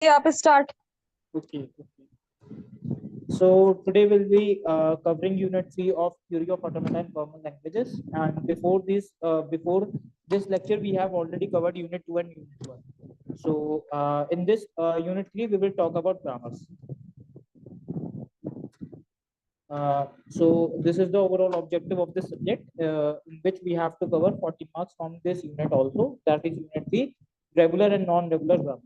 आप start. Okay, okay. So today we'll be covering Unit 3 of Theory of Automata and Common Languages. And before this lecture, we have already covered Unit 2 and Unit 1. So in this Unit 3, we will talk about grammars. So this is the overall objective of this subject, in which we have to cover 40 marks from this unit also. That is Unit 3, regular and non-regular grammars.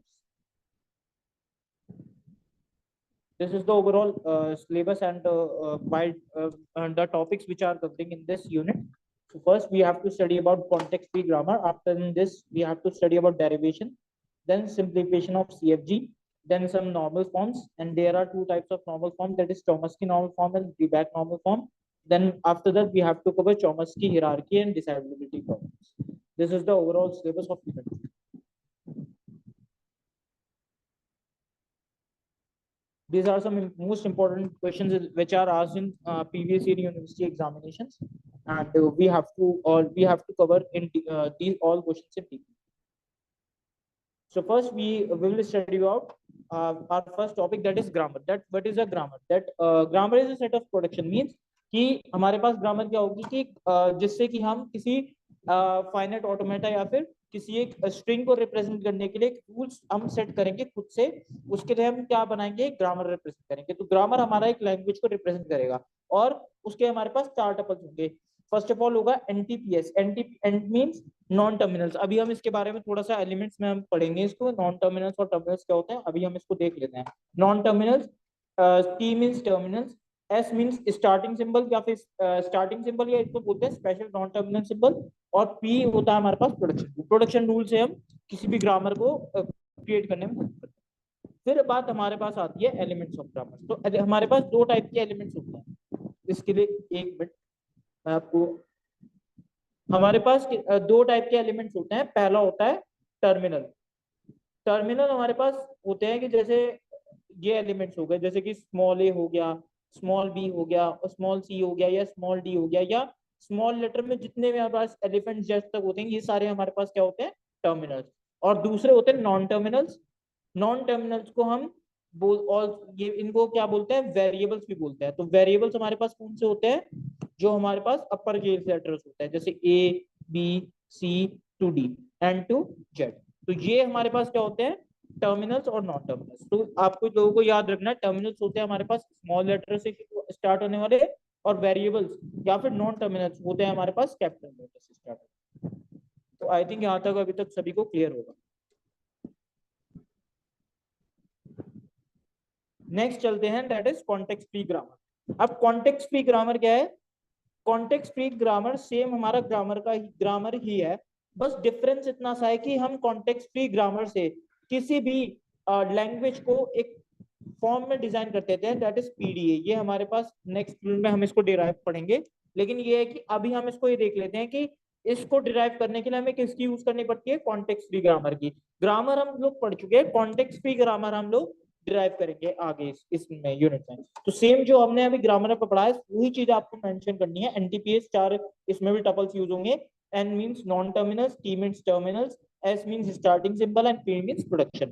This is the overall syllabus and the topics which are covering in this unit. So first we have to study about context-free grammar. After this, we have to study about derivation, then simplification of CFG, then some normal forms. And there are two types of normal form, that is Chomsky normal form and Dirac normal form. Then after that, we have to cover Chomsky hierarchy and decidability problems. This is the overall syllabus of unit. These are some most important questions which are asked in previous year university examinations, and we have to cover in these all questions in detail. So first we will study about our first topic, that is grammar. That what is a grammar? That grammar is a set of production, means कि हमारे पास grammar क्या होगी कि जिससे कि हम किसी finite automata या फिर किसी एक स्ट्रिंग को रिप्रेजेंट करने के लिए रूल्स हम सेट करेंगे खुद से। उसके लिए हम क्या बनाएंगे, ग्रामर रिप्रेजेंट करेंगे। तो ग्रामर हमारा एक लैंग्वेज को रिप्रेजेंट करेगा और उसके हमारे पास चार टपल्स होंगे। फर्स्ट ऑफ ऑल होगा NTPS. And means non terminals. अभी हम इसके बारे में थोड़ा सा एलिमेंट्स में हम पढ़ेंगे इसको, नॉन टर्मिनल्स और टर्मिनल्स क्या होते हैं, अभी हम इसको देख लेते हैं। Non terminals, T means terminals, S means starting symbol या फिर स्टार्टिंग सिंबल, या इसको बोलते हैं स्पेशल नॉन टर्मिनल सिंबल। और पी होता है हमारे पास प्रोडक्शन। प्रोडक्शन रूल से हम किसी भी ग्रामर को क्रिएट करने में हेल्प करते हैं। फिर बात हमारे पास आती है एलिमेंट्स ऑफ ग्रामर। तो हमारे पास दो टाइप के एलिमेंट्स होते हैं। इसके लिए एक मिनट मैं आपको, हमारे पास दो टाइप के एलिमेंट्स होते हैं। पहला होता है टर्मिनल। टर्मिनल हमारे पास होते हैं कि जैसे ये एलिमेंट्स हो गए, जैसे कि स्मॉल ए हो गया, स्मॉल बी हो गया, और स्मॉल सी हो गया, या स्मॉल डी हो गया, या स्मॉल लेटर में जितने भी हमारे पास एलिफेंट जैसे तक होते हैं, ये सारे हमारे पास क्या होते हैं, टर्मिनल्स। और दूसरे होते हैं नॉन टर्मिनल्स। नॉन टर्मिनल्स को हम बोल, और ये इनको क्या बोलते हैं, वेरिएबल्स भी बोलते हैं। तो वेरिएबल्स हमारे पास कौन से होते हैं, जो हमारे पास अपर केस लेटर्स होते हैं, जैसे A B C to D and to Z. तो ये हमारे पास क्या होते हैं, टर्मिनल्स और नॉन टर्मिनल्स। तो आपको लोगों को याद रखना है, टर्मिनल्स होते हैं हमारे पास स्मॉल लेटर से स्टार्ट होने वाले, और वेरिएबल्स या फिर नॉन टर्मिनल्स होते हैं हमारे पास कैपिटल लेटर से स्टार्ट होते हैं। तो आई थिंक यहाँ तक अभी तक सभी को क्लियर होगा। नेक्स्ट चलते हैं, that is context free grammar. अब कॉन्टेक्स्ट फ्री ग्रामर क्या है? कॉन्टेक्स्ट फ्री ग्रामर सेम हमारा ग्रामर ही है, बस डिफरेंस इतना सा है कि हम कॉन्टेक्स्ट फ्री ग्रामर से किसी भी लैंग्वेज को एक फॉर्म में डिजाइन कर देते हैं, दैट इज पीडीए। ये हमारे पास नेक्स्ट में हम इसको डिराइव पढ़ेंगे, लेकिन ये है कि अभी हम इसको ये देख लेते हैं कि इसको डिराइव करने के लिए हमें किसकी यूज करनी पड़ती है, कॉन्टेक्स्ट फ्री ग्रामर की। ग्रामर हम लोग पढ़ चुके हैं, कॉन्टेक्स्ट फ्री ग्रामर हम लोग डिराइव करेंगे आगे इसमें यूनिट में। तो सेम जो हमने अभी ग्रामर पर पढ़ा है वही चीज आपको मेंशन करनी है। एनटीपीएस चार इसमें भी टपल्स यूज होंगे। N means non terminals, T means terminals, S means starting symbol and P means production.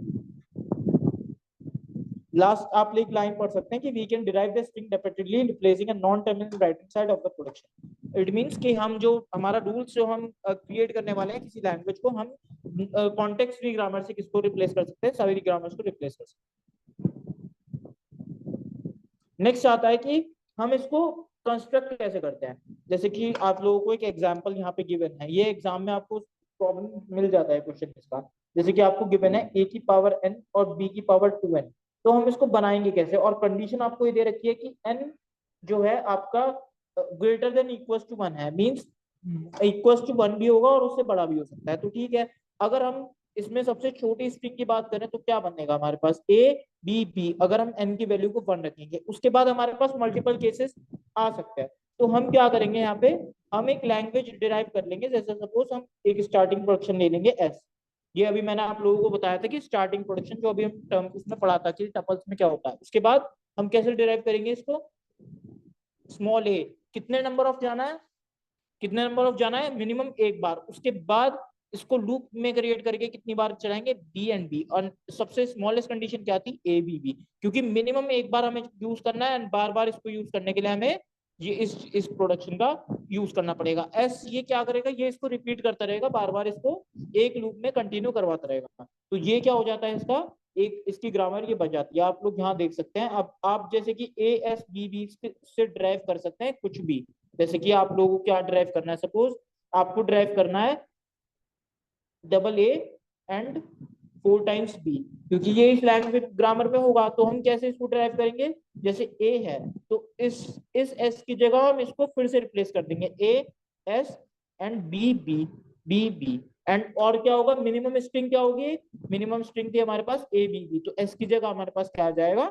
Last आप एक लाइन पढ़ सकते हैं कि we can derive the string repeatedly replacing a non terminal writing side of the production. It means कि हम जो हमारा रूल्स जो हम क्रिएट करने वाले हैं किसी लैंग्वेज को, हम कॉन्टेक्स्ट फ्री ग्रामर से किसको रिप्लेस कर सकते हैं, सभी ग्रामर्स को रिप्लेस कर सकते हैं। नेक्स्ट आता है कि हम इसको कंस्ट्रक्ट कैसे करते हैं। जैसे कि आप लोगों को एक एग्जांपल यहाँ पे गिवन है, ये एग्जाम में आपको प्रॉब्लम मिल जाता है क्वेश्चन इसका। जैसे कि आपको गिवन है a की पावर n और b की पावर 2n, तो हम इसको बनाएंगे कैसे। और कंडीशन आपको ये दे रखी है कि n जो है आपका ग्रेटर देन इक्वल टू 1 है, मींस इक्वल टू 1 भी होगा और उससे बड़ा भी हो सकता है। तो ठीक है, अगर हम इसमें सबसे छोटी स्ट्रिंग की बात करें तो क्या बनेगा हमारे पास, ए बी बी। अगर हम n की वैल्यू को 1 रखेंगे, उसके बाद हमारे पास मल्टीपल केसेस आ सकते हैं। तो हम क्या करेंगे, यहाँ पे हम एक लैंग्वेज डिराइव कर लेंगे। जैसे सपोज हम एक स्टार्टिंग प्रोडक्शन ले लेंगे एस। ये अभी मैंने आप लोगों को बताया था कि स्टार्टिंग प्रोडक्शन जो अभी हम टर्म उसमें पढ़ा था कि टपल्स में क्या होता है। उसके बाद हम कैसे डिराइव करेंगे इसको, स्मॉल ए, कितने नंबर ऑफ जाना है, कितने नंबर ऑफ जाना है, मिनिमम एक बार। उसके बाद इसको लूप में क्रिएट करके कितनी बार चलाएंगे, डी एंड बी, और सबसे स्मॉलेस्ट कंडीशन क्या थी, ए बी बी, क्योंकि मिनिमम एक बार हमें यूज करना है एंड बार बार इसको यूज करने के लिए हमें ये इस प्रोडक्शन का यूज करना पड़ेगा। एस ये क्या करेगा, ये इसको रिपीट करता रहेगा, बार बार इसको एक लूप में कंटिन्यू करवाता रहेगा। तो ये क्या हो जाता है, इसका एक इसकी ग्रामर ये बन जाती है। आप लोग यहाँ देख सकते हैं। अब आप जैसे कि ए एस बी बी से ड्राइव कर सकते हैं कुछ भी। जैसे कि आप लोगों को क्या ड्राइव करना है, सपोज आपको ड्राइव करना है double A and 4 times B, क्योंकि ये इस लैंग्वेज ग्रामर में होगा। तो हम कैसे इसको ड्राइव करेंगे, जैसे ए है तो इस एस की जगह हम इसको फिर से रिप्लेस कर देंगे, A S and B B B B and, और क्या होगा, मिनिमम स्ट्रिंग क्या होगी, मिनिमम स्ट्रिंग थी हमारे पास ए बी बी, तो एस की जगह हमारे पास क्या आ जाएगा,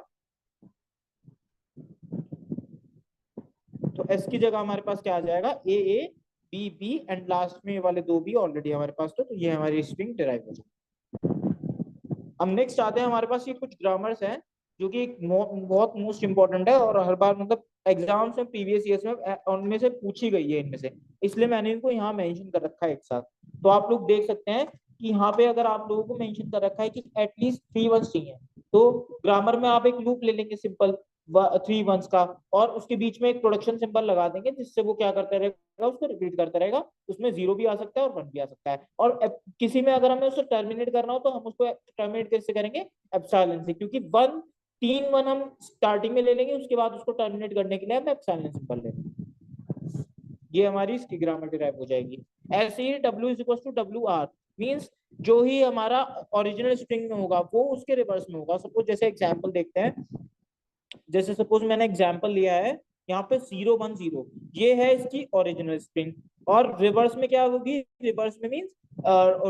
तो एस की जगह हमारे पास क्या आ जाएगा, A B B and last में ये वाले दो भी ऑलरेडी हमारे पास, तो ये हमारी स्ट्रिंग डिराइव हो जाएगी। अब नेक्स्ट आते हैं, हमारे पास ये कुछ ग्रामर्स हैं जो कि बहुत मोस्ट इंपॉर्टेंट है, और हर बार मतलब एग्जाम्स में प्रीवियस ईयर्स में उनमें से पूछी गई है इनमें से, इसलिए मैंने इनको यहाँ मेंशन कर रखा है एक साथ। तो आप लोग देख सकते हैं कि यहाँ पे अगर आप लोगों को मेंशन कर रखा है कि एटलीस्ट 3 वंस चाहिए, तो ग्रामर में आप एक लूप ले लेंगे सिंपल 3 वंस का, और उसके बीच में एक प्रोडक्शन सिंबल लगा देंगे, जिससे वो क्या करता रहेगा, उसको रिपीट करता रहेगा। उसमें 0 भी आ सकता है और 1 भी आ सकता है। और किसी में अगर हमें उसको टर्मिनेट करना हो तो हम उसको टर्मिनेट कैसे करेंगे, एप्सिलॉन से, क्योंकि 3 1 हम स्टार्टिंग में ले लेंगे, उसके बाद उसको टर्मिनेट करने के लिए हम एप्सिलॉन सिंबल लेंगे। ये हमारी इसकी ग्रामर डिराइव हो जाएगी। ऐसे ही W is equal to W R, means जो ही हमारा ओरिजिनल स्ट्रिंग में होगा वो उसके रिवर्स में होगा। सपोज जैसे एग्जाम्पल देखते हैं, जैसे सपोज मैंने एग्जाम्पल लिया है यहाँ पे 0 1 0, ये है इसकी ओरिजिनल स्ट्रिंग, और रिवर्स में क्या होगी, रिवर्स में मीन्स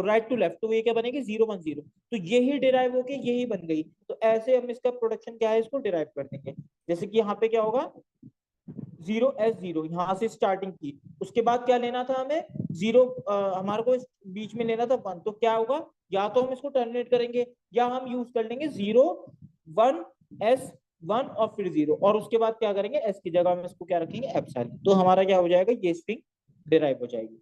राइट टू लेफ्ट, तो ये क्या बनेगी 0 1 0, तो यही डिराइव होके यही बन गई। तो ऐसे हम इसका प्रोडक्शन क्या है, इसको डिराइव कर देंगे। जैसे कि यहाँ पे क्या होगा, 0 S 0, यहाँ से स्टार्टिंग की, उसके बाद क्या लेना था हमें, 0 हमारे को बीच में लेना था 1, तो क्या होगा, या तो हम इसको टर्मिनेट करेंगे या हम यूज कर लेंगे 0 1 S 1 और फिर 0, और उसके बाद क्या करेंगे, एस की जगह में इसको क्या रखेंगे, एप्सिलॉन, तो हमारा क्या हो जाएगा, ये स्ट्रिंग डिराइव हो जाएगी।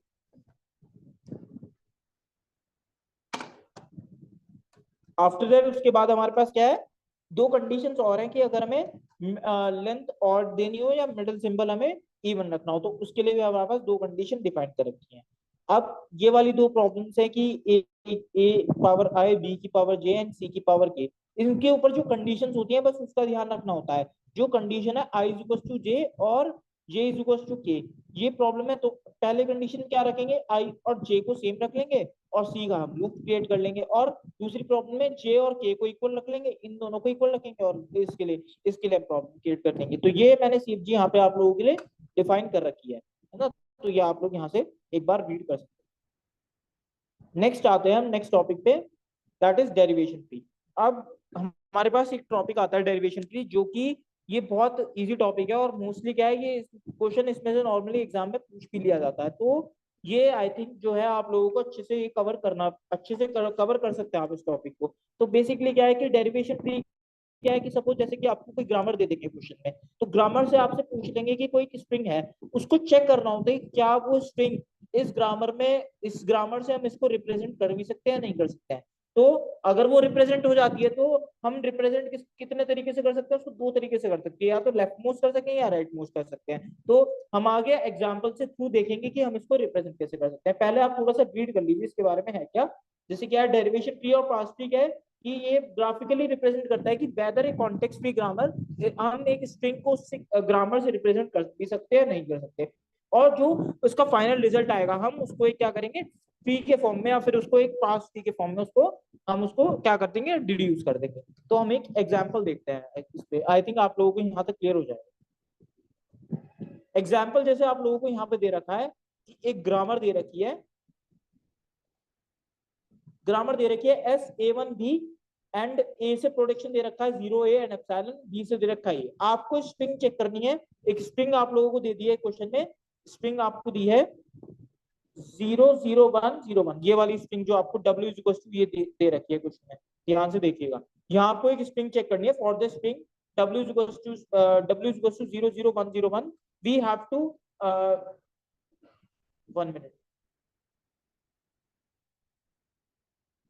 आफ्टर दैट उसके बाद हमारे पास क्या है, 2 कंडीशंस और हैं कि अगर हमें लेंथ और देनी हो या मिडिल सिंबल हमें इवन रखना हो, तो उसके लिए भी हमारे पास 2 कंडीशन डिफाइन कर रखी हैं। अब ये वाली 2 प्रॉब्लम्स है कि ए पावर आई, बी की पावर जे एंड सी की पावर के, इनके ऊपर जो कंडीशंस होती हैं बस उसका ध्यान रखना होता है। जो कंडीशन है आई इज इक्वल टू जे और जे इज इक्वल टू के, ये प्रॉब्लम है, तो पहले कंडीशन क्या रखेंगे, आई और जे को सेम रख लेंगे और सी का हम लूप क्रिएट कर लेंगे, और दूसरी प्रॉब्लम में जे और के को इक्वल रख लेंगे, इन दोनों को इक्वल रखेंगे, और इसके लिए प्रॉब्लम क्रिएट कर लेंगे। तो ये मैंने सीएफ जी यहाँ पे आप लोगों के लिए डिफाइन कर रखी है ना, तो ये आप लोग यहाँ से एक बार रीड कर सकते हैं। नेक्स्ट आते हैं हम नेक्स्ट टॉपिक पे, दैट इज डेरिवेशन ट्री। अब हमारे पास एक टॉपिक आता है डेरिवेशन ट्री, जो कि ये बहुत इजी टॉपिक है, और मोस्टली क्या है, ये क्वेश्चन इसमें से नॉर्मली एग्जाम में पूछ भी लिया जाता है। तो ये आई थिंक जो है आप लोगों को अच्छे से कवर करना, अच्छे से कवर कर सकते हैं आप इस टॉपिक को। तो बेसिकली क्या है कि डेरिवेशन ट्री क्या है कि सपोज जैसे कि आपको कोई ग्रामर दे देंगे क्वेश्चन में, तो ग्रामर से आपसे पूछ लेंगे कि कोई स्ट्रिंग है, उसको चेक करना होता है क्या वो स्ट्रिंग इस ग्रामर में, इस ग्रामर से हम इसको रिप्रेजेंट कर भी सकते हैं नहीं कर सकते हैं। तो अगर वो रिप्रेजेंट हो जाती है तो हम रिप्रेजेंट कितने तरीके से कर सकते हैं, उसको 2 तरीके से कर सकते हैं, या तो लेफ्ट मोस्ट कर सकते हैं या राइट मोस्ट कर सकते हैं। तो हम आगे एग्जाम्पल से थ्रू देखेंगे कि हम इसको रिप्रेजेंट कैसे कर सकते हैं। पहले आप थोड़ा सा रीड कर लीजिए इसके बारे में है क्या। जैसे क्या है, डेरिवेशन ट्री और पार्स ट्री क्या है कि ये ग्राफिकली रिप्रेजेंट करता है कि वेदर ए कॉन्टेक्स्ट फ्री ग्रामर, हम एक स्ट्रिंग को ग्रामर से रिप्रेजेंट कर भी सकते हैं नहीं कर सकते, और जो उसका फाइनल रिजल्ट आएगा हम उसको एक क्या करेंगे, ट्री के फॉर्म में, या फिर उसको एक पास ट्री के फॉर्म में उसको हम उसको क्या कर देंगे, डिड्यूस कर देंगे। तो हम एक एग्जाम्पल देखते हैं इस पे, आई थिंक आप लोगों को यहाँ तक क्लियर हो जाएगा। एग्जाम्पल जैसे आप लोगों को यहाँ पे दे रखा है कि एक ग्रामर दे रखी है, ग्रामर दे रखी है S A1B एंड ए से प्रोडक्शन दे रखा है 0 A एंड एप्सिलॉन, बी से दे रखा है। आपको स्ट्रिंग चेक करनी है, एक स्ट्रिंग आप लोगों को दे दी है क्वेश्चन में, स्ट्रिंग आपको दी है 0 0 1 0 1, ये वाली स्ट्रिंग जो आपको W इक्वल टू ये दे रखी है क्वेश्चन में, ध्यान से देखिएगा। यहाँ आपको एक स्ट्रिंग चेक करनी है, for the string W equal to 0 0 1 0 1, we have to 1 minute,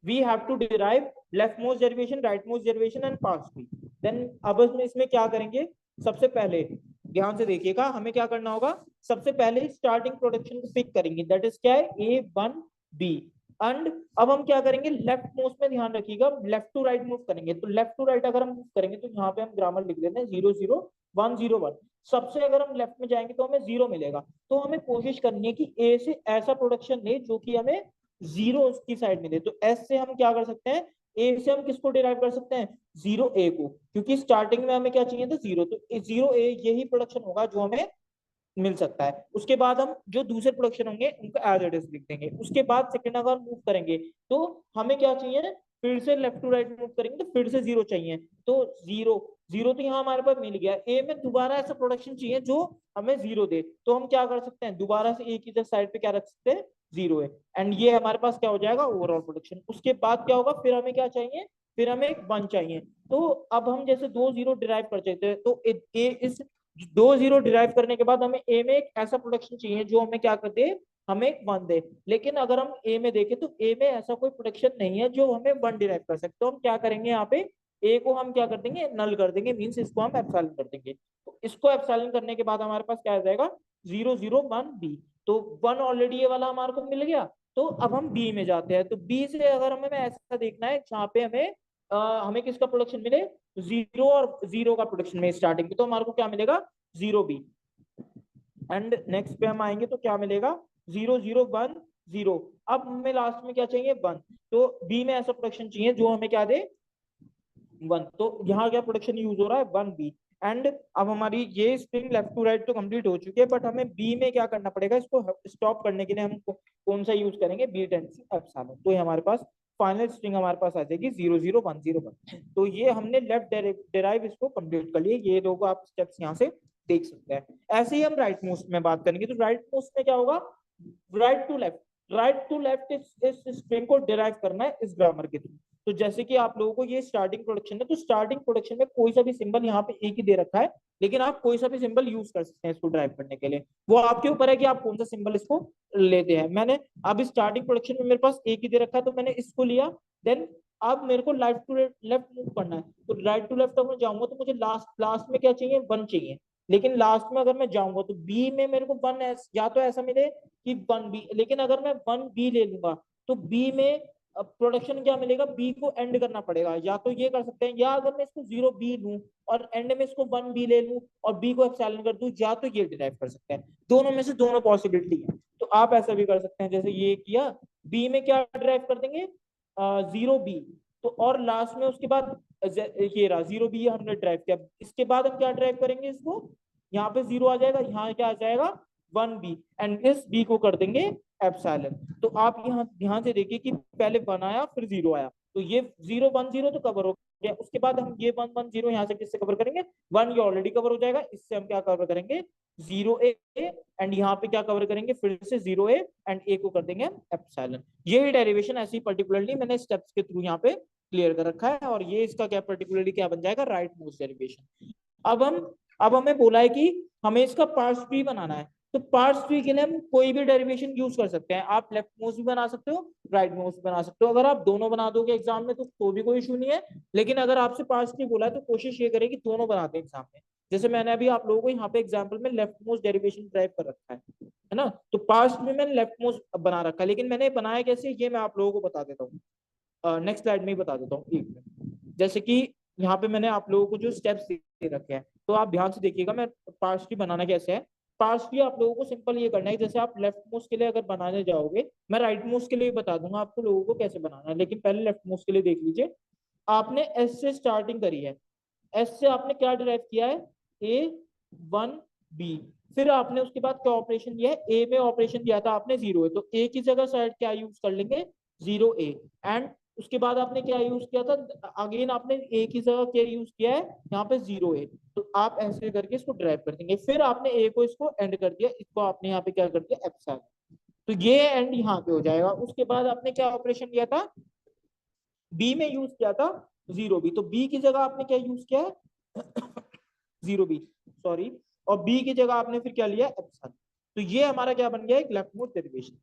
we have to derive leftmost derivation, rightmost derivation and pass b. then अब इसमें क्या करेंगे, सबसे पहले ध्यान से देखिएगा, हमें क्या करना होगा, सबसे पहले स्टार्टिंग प्रोडक्शन को पिक करेंगे, दैट इज क्या है, ए वन बी। एंड अब हम क्या करेंगे, लेफ्ट मोस्ट में ध्यान रखिएगा, लेफ्ट टू राइट मूव करेंगे, तो लेफ्ट टू राइट अगर हम मूव करेंगे तो यहाँ पे हम ग्रामर लिख देते हैं 0 0 1 0 1। सबसे अगर हम लेफ्ट में जाएंगे तो हमें 0 मिलेगा, तो हमें कोशिश करनी है कि ए से ऐसा प्रोडक्शन ले जो कि हमें 0 की साइड में दे। तो एस से हम क्या कर सकते हैं, ए से हम किसको डिराइव कर सकते हैं, 0 ए को, क्योंकि स्टार्टिंग में हमें क्या चाहिए था, 0, तो 0 ए यही प्रोडक्शन होगा जो हमें मिल सकता है। उसके बाद हम जो दूसरे प्रोडक्शन होंगे उनको एज इट इज लिख देंगे। उसके बाद सेकंड अगर मूव करेंगे तो हमें क्या चाहिए, फिर से लेफ्ट टू राइट मूव करेंगे तो फिर से 0 चाहिए, तो 0 0 तो यहाँ हमारे पास मिल गया। ए में दोबारा ऐसा प्रोडक्शन चाहिए जो हमें 0 दे, तो हम क्या कर सकते हैं, दोबारा से ए की साइड पे क्या रख सकते हैं, 0 है, एंड ये हमारे पास क्या हो जाएगा, ओवरऑल प्रोडक्शन। उसके बाद क्या होगा, फिर हमें क्या चाहिए, फिर हमें एक 1 चाहिए। तो अब हम जैसे 2 0 डिराइव कर सकते हैं, तो ए इस 2 0 डिराइव करने के बाद हमें ए में एक ऐसा प्रोडक्शन चाहिए जो हमें क्या कर दे, हमें एक 1 दे। लेकिन अगर हम ए में देखें तो ए में ऐसा कोई प्रोडक्शन नहीं है जो हमें 1 डिराइव कर सकते, तो हम क्या करेंगे, यहाँ पे ए को हम क्या कर देंगे, नल कर देंगे, मींस इसको हम एप्सिलॉन कर देंगे। तो इसको एप्सिलॉन करने के बाद हमारे पास क्या आ जाएगा, 0 0 1 बी। तो 1 ऑलरेडी ये वाला हमारे को मिल गया, तो अब हम बी में जाते हैं। तो बी से अगर हमें ऐसा देखना है जहाँ पे हमें किसका प्रोडक्शन मिले, 0 और 0 का प्रोडक्शन में स्टार्टिंग में, तो हमारे को क्या मिलेगा, 0 बी। एंड नेक्स्ट पे हम आएंगे तो क्या मिलेगा, 0 0 1 0। अब हमें लास्ट में क्या चाहिए, 1, तो बी में ऐसा प्रोडक्शन चाहिए जो हमें क्या दे, 1। तो यहाँ क्या प्रोडक्शन यूज हो रहा है, 1 बी। एंड अब हमारी ये स्ट्रिंग लेफ्ट टू राइट तो कंप्लीट हो चुकी है, बट हमें बी में क्या करना पड़ेगा, इसको स्टॉप करने के लिए हम कौन सा यूज करेंगे, बी टेंस एप्सिलॉन। तो ये हमारे पास फाइनल स्ट्रिंग हमारे पास आ जाएगी 0 0 1 0 1। तो ये हमने लेफ्ट डेराइव इसको कंप्लीट कर लिया, ये लोग आप स्टेप्स यहाँ से देख सकते हैं। ऐसे ही हम राइट मोस्ट में बात करेंगे, तो राइट मोस्ट में क्या होगा, right to left, right to left इस स्ट्रिंग को डिराइव करना है इस ग्रामर के थ्रू। तो जैसे कि आप लोगों को ये स्टार्टिंग प्रोडक्शन है, तो स्टार्टिंग प्रोडक्शन में कोई सा भी सिंबल यहाँ पे एक ही दे रखा है, लेकिन आप कोई सा भी सिंबल यूज कर सकते हैं इसको ड्राइव करने के लिए, वो आपके ऊपर है कि आप कौन सा सिंबल इसको लेते हैं। मैंने अब स्टार्टिंग प्रोडक्शन में मेरे पास एक ही दे रखा है, तो मैंने इसको लिया। देन अब मेरे को लेफ्ट टू लेफ्ट मूव करना है, तो राइट टू लेफ्ट अगर जाऊंगा तो मुझे लास्ट लास्ट में क्या चाहिए, 1 चाहिए। लेकिन लास्ट में अगर मैं जाऊंगा तो बी में मेरे को 1 या तो ऐसा मिले कि 1 बी, लेकिन अगर मैं 1 बी ले लूंगा तो बी में प्रोडक्शन क्या मिलेगा, बी को एंड करना पड़ेगा। या तो ये कर सकते हैं, या अगर मैं इसको 0 बी लूं और एंड में इसको 1 बी ले लूं और बी को एप्सिलॉन कर दूं, या तो ये डिराइव कर सकते हैं। दोनों में से दोनों पॉसिबिलिटी है, तो आप ऐसा भी कर सकते हैं, जैसे ये किया, बी में क्या डिराइव कर देंगे, 0 बी। तो और लास्ट में उसके बाद ये रहा 0 बी हमने ड्राइव किया, इसके बाद हम क्या ड्राइव करेंगे, इसको यहाँ पे 0 आ जाएगा, यहाँ क्या आ जाएगा, 1 बी, एंड इस बी को कर देंगे एप्सिलॉन। तो आप यहाँ ध्यान से देखिए कि पहले 1 आया फिर 0 आया, तो ये 0 1 0 तो कवर हो गया। उसके बाद हम ये 1 1 0 यहाँ से किससे कवर करेंगे, 1 ये ऑलरेडी कवर हो जाएगा, इससे हम क्या कवर करेंगे, 0 ए, एंड यहाँ पे क्या कवर करेंगे, फिर से 0 ए एंड ए को कर देंगे एप्सिलॉन। ये डेरिवेशन ऐसी पर्टिकुलरली मैंने स्टेप्स के थ्रू यहाँ पे क्लियर कर रखा है, और ये इसका क्या पर्टिकुलरली क्या बन जाएगा, राइट मोस्ट डेरिवेशन। अब हमें बोला है कि हमें इसका पार्स ट्री बनाना है, तो पार्स ट्री के लिए हम कोई भी डेरिवेशन यूज कर सकते हैं। आप लेफ्ट मोस्ट भी बना सकते हो, राइट मोस्ट भी बना सकते हो। अगर आप दोनों बना दोगे एग्जाम में तो भी कोई इशू नहीं है, लेकिन अगर आपसे पार्स ट्री बोला है तो कोशिश ये करें कि दोनों बनाते हैं एग्जाम में। जैसे मैंने अभी आप लोगों को यहाँ पे एग्जाम्पल में लेफ्ट मोस्ट डेरिवेशन ड्राइव कर रखा है ना, तो पार्स में मैंने लेफ्ट मोस्ट बना रखा है, लेकिन मैंने बनाया कैसे ये मैं आप लोगों को बता देता हूँ, नेक्स्ट स्लाइड में ही बता देता हूँ एक मिनट। जैसे कि यहाँ पे मैंने आप लोगों को जो स्टेप्स दे रखे हैं, तो आप ध्यान से देखिएगा मैं पार्स ट्री बनाना कैसे है। पार्स ट्री आप लोगों को सिंपल ये करना है, जैसे आप लेफ्ट मोस्ट के लिए अगर बनाने जाओगे, मैं राइट मोस्ट के लिए बता दूंगा आपको लोगों को कैसे बनाना है, लेकिन पहले लेफ्ट मोस्ट के लिए देख लीजिए। आपने एस से स्टार्टिंग करी है, एस से आपने क्या डिराइव किया है, ए 1 बी। फिर आपने उसके बाद क्या ऑपरेशन दिया है, ए में ऑपरेशन दिया था आपने 0 है, तो ए की जगह साइड क्या यूज कर लेंगे, 0 ए। एंड उसके बाद आपने क्या यूज किया था, अगेन आपने ए की जगह क्या यूज किया है, यहाँ पे 0 ए। तो आप ऐसे करके इसको ड्राइव कर देंगे, फिर आपने ए को इसको एंड कर दिया, इसको आपने यहाँ पे क्या कर दिया, एप्सिलॉन। तो ये एंड यहाँ पे हो जाएगा। उसके बाद आपने क्या ऑपरेशन दिया था, बी में यूज किया था 0 बी, तो बी की जगह आपने क्या यूज किया है 0 बी, सॉरी, और बी की जगह आपने फिर क्या लिया, एप्सिलॉन। तो ये हमारा क्या बन गया, एक left most derivation.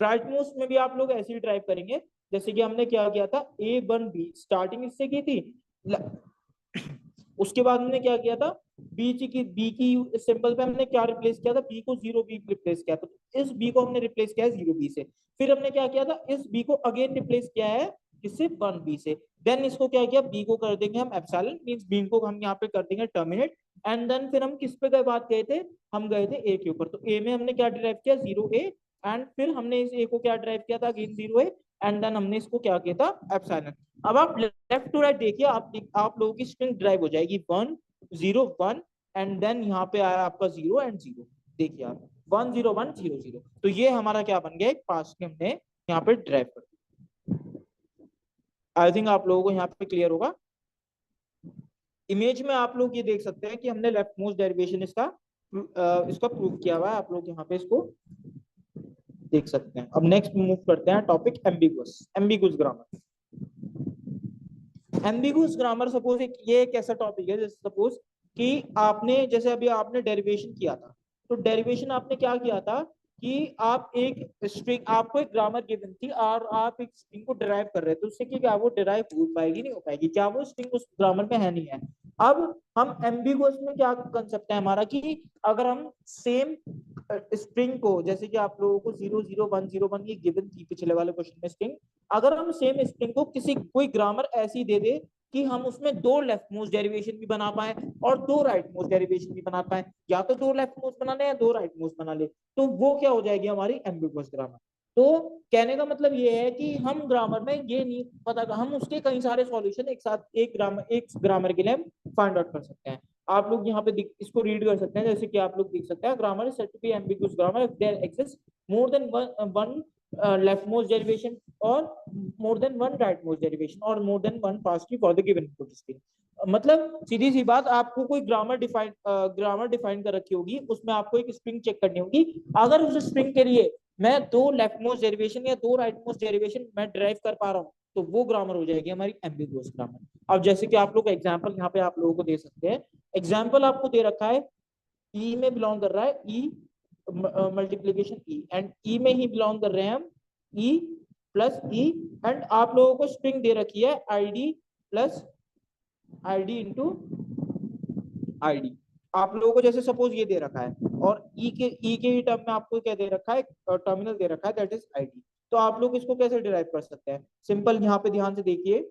Right most में भी आप लोग ऐसे ही ड्राइव करेंगे, जैसे कि हमने क्या किया था, A1B स्टार्टिंग इससे की थी, उसके बाद हमने क्या किया था, बी की सिंबल पे हमने क्या रिप्लेस किया था, बी को 0B रिप्लेस किया था, तो इस बी को हमने रिप्लेस किया है 0B से। फिर हमने क्या किया था, इस बी को अगेन रिप्लेस किया है किससे, 1B से। देन इसको क्या किया, बी को कर देंगे हम एप्सिलॉन, मींस बी को हम यहाँ पे कर देंगे टर्मिनेट। एंड देन फिर हम किस पे गए, बात गए थे, हम गए थे ए के ऊपर। तो ए में हमने क्या ड्राइव किया, 0A, एंड फिर हमने इस ए को क्या ड्राइव किया था, अगेन 0A, एंड देन हमने इसको क्या किया था, एप्सिलॉन। अब आप लेफ्ट टू राइट देखिए, आप लोगों की स्ट्रिंग ड्राइव हो जाएगी 1 0 1, एंड देन यहाँ पे आया आपका 0 एंड 0। देखिए आप 1 0 1 0 0, तो ये हमारा क्या बन गया, एक पास स्ट्रिंग हमने यहाँ पे ड्राइव कर दिया। आई थिंक आप लोगों को यहाँ पे क्लियर होगा। इमेज में आप लोग ये देख सकते हैं कि हमने लेफ्ट मोस्ट डेरिवेशन इसका प्रूव किया हुआ है, आप लोग यहाँ पे इसको देख सकते हैं। अब नेक्स्ट मूव करते हैं topic ambiguous grammar. Ambiguous grammar suppose ये एक ऐसा टॉपिक है, जैसे सपोज कि आपने, जैसे अभी आपने डेरिवेशन किया था, तो डेरिवेशन आपने क्या किया था कि आप एक स्ट्रिंग, आपको एक ग्रामर गिवन थी और आप एक स्ट्रिंग को डिराइव कर रहे थे, उससे कि क्या वो डिराइव हो पाएगी, नहीं हो पाएगी, क्या वो स्ट्रिंग उस ग्रामर में है, नहीं है। अब हम एम्बिगुअस में क्या कंसेप्ट है हमारा, कि अगर हम सेम स्ट्रिंग को, जैसे कि आप लोगों को 0 0 1 0 1 ये गिवन थी पिछले वाले क्वेश्चन में स्ट्रिंग, अगर हम सेम स्ट्रिंग को कोई ग्रामर ऐसी दे दे कि हम उसमें दो लेफ्ट मोस्ट डेरिवेशन भी बना पाए और दो राइट मोस्ट डेरिवेशन भी बना पाए, या तो दो लेफ्ट मोस्ट बना ले या दो राइट मोस्ट बना ले, तो वो क्या हो जाएगी हमारी एम्बिगुअस ग्रामर। तो कहने का मतलब ये है कि हम ग्रामर में ये नहीं पता, हम उसके कई सारे सॉल्यूशन एक साथ एक ग्रामर के लिए हम फाइंड आउट कर सकते हैं। आप लोग यहाँ पे इसको रीड कर सकते हैं, जैसे कि आप लोग देख सकते हैं, grammar is said to be ambiguous grammar if there exist more than one left most derivation और more than one right most derivation और मोर देन वन पास की for the given input string. मतलब सीधी सी बात, आपको कोई grammar define कर रखी होगी, उसमें आपको एक स्ट्रिंग चेक करनी होगी, अगर उस स्ट्रिंग के लिए मैं दो लेफ्ट मोस्ट डेरिवेशन या दो राइट मोस्ट डेरिवेशन मैं ड्राइव कर पा रहा हूँ, तो वो ग्रामर हो जाएगी हमारी एम्बिगुअस ग्रामर। अब जैसे कि आप लोग एग्जांपल यहाँ पे आप लोगों को दे सकते हैं, एग्जांपल आपको दे रखा है, ई में बिलोंग कर रहा है, ई मल्टीप्लीकेशन ई, एंड ई में ही बिलोंग कर रहे हैं हम, ई प्लस ई, एंड आप लोगों को स्ट्रिंग दे रखी है ID plus ID into ID. आप लोगों को जैसे सपोज ये दे रखा है, और ई के ही टर्म में आपको क्या दे रखा है, टर्मिनल दे रखा है, दैट इज आईडी। तो आप लोग इसको कैसे डिराइव कर सकते हैं, सिंपल, यहाँ पे ध्यान से देखिए,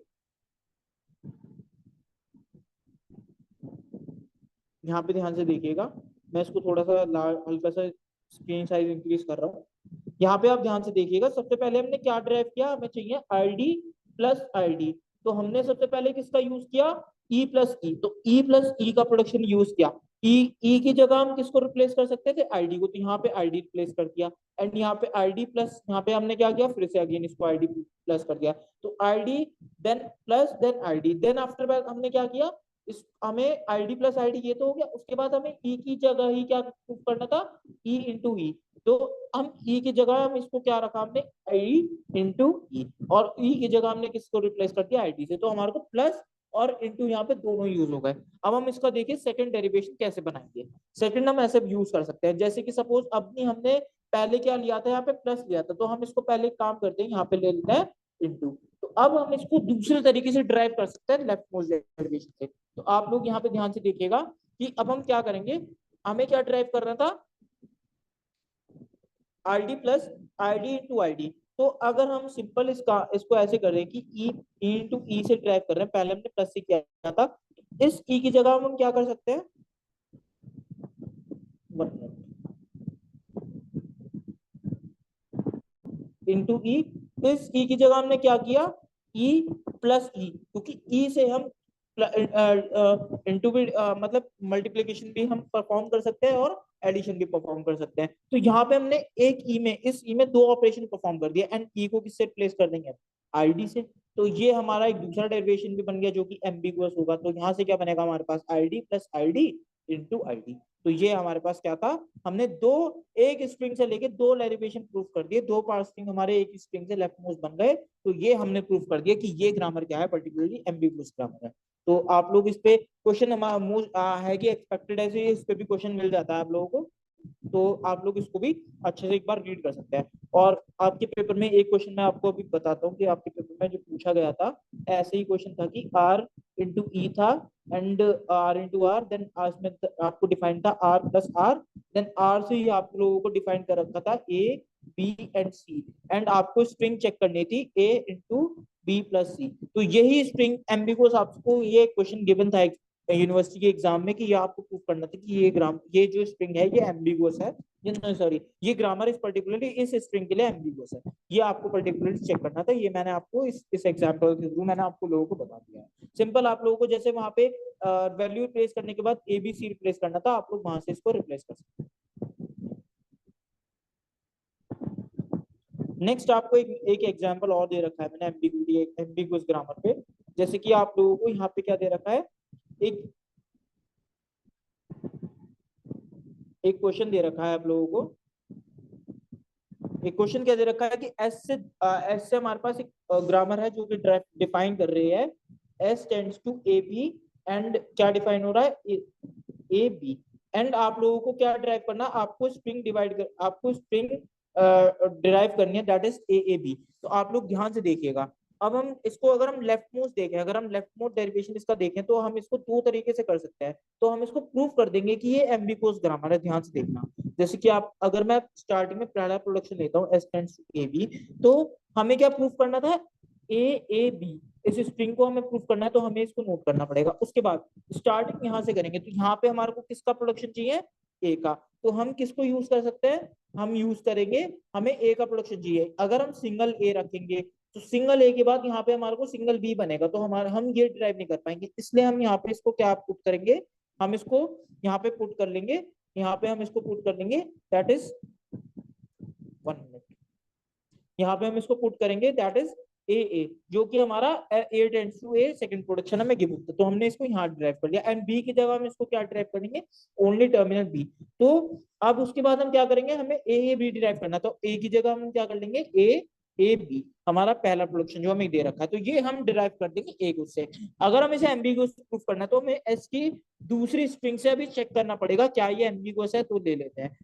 यहाँ पे ध्यान से देखिएगा, मैं इसको थोड़ा सा हल्का सा स्क्रीन साइज इंक्रीज कर रहा हूँ। यहाँ पे आप ध्यान से देखिएगा, सबसे पहले हमने क्या ड्राइव किया, हमें चाहिए आईडी प्लस आईडी, तो हमने सबसे पहले किसका यूज किया, ई प्लस ई, तो ई प्लस ई का प्रोडक्शन यूज किया। ई की जगह हम किसको रिप्लेस कर सकते थे, आईडी को, तो यहाँ पे आईडी रिप्लेस कर दिया, एंड यहाँ पे आईडी प्लस, यहाँ पे हमने क्या किया, फिर से अगेन इसको आईडी प्लस कर दिया, तो ID then plus then ID, then after that हमने क्या किया, इस हमें आईडी प्लस आईडी ये तो हो गया, उसके बाद हमें ई की जगह ही क्या करना था, ई इंटू ई, तो हम ई की जगह हम इसको क्या रखा हमने, आई इंटू ई, और ई की जगह हमने किसको रिप्लेस कर दिया, आईडी से, तो हमारे को प्लस और इंटू यहाँ पे दोनों यूज हो गए। अब हम इसका देखिए सेकंड डेरिवेशन कैसे बनाएंगे। सेकंड हम ऐसे यूज कर सकते हैं, जैसे कि सपोज अपनी हमने पहले क्या लिया था, यहाँ पे प्लस लिया था, तो हम इसको पहले काम करते हैं, यहाँ पे ले लेते हैं इंटू, तो अब हम इसको दूसरे तरीके से ड्राइव कर सकते हैं लेफ्ट मोस्ट डेरिवेशन से। तो आप लोग यहाँ पे ध्यान से देखिएगा कि अब हम क्या करेंगे, हमें क्या ड्राइव करना था, ID plus ID into ID. तो अगर हम सिंपल इसको ऐसे कर रहे हैं कि ई इंटू ई से ड्राइव कर रहे हैं, पहले हमने प्लस से किया था, इस ई की जगह हम क्या कर सकते हैं, इंटू ई, इस ई की जगह हमने क्या किया, ई प्लस ई, क्योंकि ई से हम इंटू भी मतलब मल्टीप्लीकेशन भी हम परफॉर्म कर सकते हैं और एडिशन भी परफॉर्म कर सकते हैं। तो यहाँ पे हमने एक ई में, इस ई में दो ऑपरेशन परफॉर्म कर दिया, एंड ई को किससे रिप्लेस कर देंगे, आईडी से, तो ये हमारा एक दूसरा डेरिवेशन भी बन गया जो कि एम्बिगुअस होगा। तो यहाँ से क्या बनेगा हमारे पास, ID plus ID into ID. तो ये हमारे पास क्या था, हमने दो, एक स्ट्रिंग से लेके दो डेरिवेशन प्रूफ कर दिए, दो पार्ट स्ट्रिंग हमारे एक स्ट्रिंग से लेफ्ट मोस्ट बन गए, तो ये हमने प्रूफ कर दिया कि ये ग्रामर क्या है, पर्टिकुलरली एम्बिगुअस ग्रामर है। तो आप लोग इस पे क्वेश्चन है कि एक्सपेक्टेड ऐसे इस पे भी क्वेश्चन मिल जाता है आप लोगों को। तो आप लोग इसको भी अच्छे से एक बार रीड कर सकते हैं। और आपके पेपर में एक क्वेश्चन मैं आपको अभी बताता हूँ कि आपके पेपर में जो पूछा गया था, ऐसे ही क्वेश्चन था कि आर इंटू ई था and R into R, then इसमें आपको डिफाइन था R plus R, then R से ही आप लोगों को डिफाइन कर रखा था A B and C, and आपको स्ट्रिंग चेक करनी थी A into B plus C. तो यही स्ट्रिंग एम्बिगुअस आपको ये क्वेश्चन गिवन था यूनिवर्सिटी के एग्जाम में कि ये आपको प्रूव करना था कि ये जो स्ट्रिंग है ये एम्बिगुअस है, ये सॉरी ये ग्रामर इस पर्टिकुलरली इस स्ट्रिंग के लिए एम्बिगुअस है, ये आपको पर्टिकुलरली चेक करना था। ये मैंने आपको इस एग्जांपल के थ्रू मैंने आपको लोगों को बता दिया है। सिंपल आप लोगों को जैसे वहां पे वैल्यू रिप्लेस करने के बाद ए बी सी रिप्लेस करना था, आप लोग वहां से इसको रिप्लेस कर सकते हैं। नेक्स्ट आपको एक एग्जांपल और दे रखा है मैंने एम्बिगुअस ग्रामर पे। जैसे कि आप लोगों को यहाँ पे क्या दे रखा है, एक एक क्वेश्चन दे रखा है आप लोगों को। एक क्वेश्चन क्या दे रखा है कि एस से हमारे पास एक ग्रामर है जो कि डिफाइन कर रही है S tends to A B, and क्या डिफाइन हो रहा है ए बी, एंड आप लोगों को क्या ड्राइव करना, आपको स्ट्रिंग डिराइव करनी है दैट इज ए बी। तो आप लोग ध्यान से देखिएगा। अब हम इसको अगर हम लेफ्ट मोस्ट देखें, अगर हम लेफ्ट मोस्ट डेरिवेशन इसका देखें तो हम इसको दो तरीके से कर सकते हैं। तो हम इसको प्रूव कर देंगे कि ये एम्बिगुअस ग्रामर है, ध्यान से देखना। जैसे कि आप अगर मैं स्टार्टिंग में पहला प्रोडक्शन लेता हूँ S tends to A B, तो हमें क्या प्रूव करना था, ए बी, इस स्ट्रिंग को हमें प्रूव करना है, तो हमें इसको नोट करना पड़ेगा। उसके बाद स्टार्टिंग यहां से करेंगे, तो यहाँ पे हमारे को किसका प्रोडक्शन चाहिए, ए का। तो हम किसको यूज कर सकते हैं, हम यूज करेंगे, हमें ए का प्रोडक्शन चाहिए। अगर हम सिंगल ए रखेंगे तो सिंगल ए के बाद यहाँ पे हमारे को सिंगल बी बनेगा, तो हमारा हम ये ड्राइव नहीं कर पाएंगे। इसलिए हम यहाँ पे इसको क्या पुट करेंगे, हम इसको यहाँ पे पुट कर लेंगे, यहाँ पे हम इसको पुट कर लेंगे दैट इज 1 मिनट, यहाँ पे हम इसको पुट करेंगे दैट इज ए जो कि हमारा A tends to A second production हमें गिवन था, तो हमने इसको यहाँ ड्राइव कर लिया। एंड बी की जगह हम इसको क्या ड्राइव करेंगे, ओनली टर्मिनल बी। तो अब उसके बाद हम क्या करेंगे, हमें ए बी ड्राइव करना, तो ए की जगह हम क्या कर लेंगे ए बी, हमारा पहला प्रोडक्शन जो हमें दे रखा है, तो ये हम डिराइव कर देंगे ए उससे। अगर हम इसे एम्बिगुअस प्रूफ करना है तो हमें एस की दूसरी स्ट्रिंग से अभी चेक करना पड़ेगा क्या ये एम्बिगुअस है, तो ले लेते हैं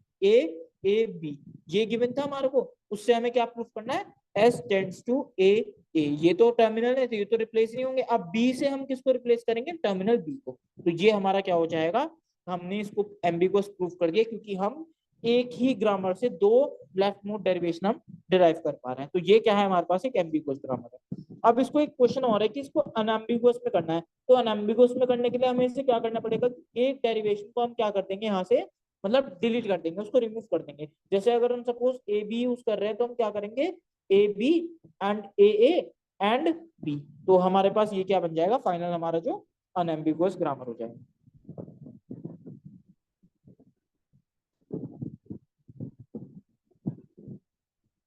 ए बी, ये गिवन था हमारे को, उससे हमें क्या प्रूफ करना है, एस टेंड्स टू ए, ये तो टर्मिनल है तो ये तो रिप्लेस नहीं होंगे। अब बी से हम किसको रिप्लेस करेंगे, टर्मिनल बी को। तो ये हमारा क्या हो जाएगा, हमने इसको एम्बिगुअस प्रूफ कर दिया, क्योंकि हम एक ही ग्रामर से दो लेफ्ट मोड डेरिवेशन हम डिराइव कर पा रहे हैं। तो ये क्या है, हमारे पास एक एम्बिगुअस ग्रामर है। अब इसको एक क्वेश्चन और है कि इसको अनएम्बिगुअस में करना है, तो अनएम्बिगुअस में करने के लिए हमें इसे क्या करना पड़ेगा, एक डेरिवेशन को हम क्या कर देंगे यहाँ से, मतलब डिलीट कर देंगे, उसको रिमूव कर देंगे। जैसे अगर हम सपोज ए बी यूज कर रहे हैं तो हम क्या करेंगे, A B and A and B, तो हमारे पास ये क्या बन जाएगा, फाइनल हमारा जो अनएम्बिगुअस ग्रामर हो जाएगा।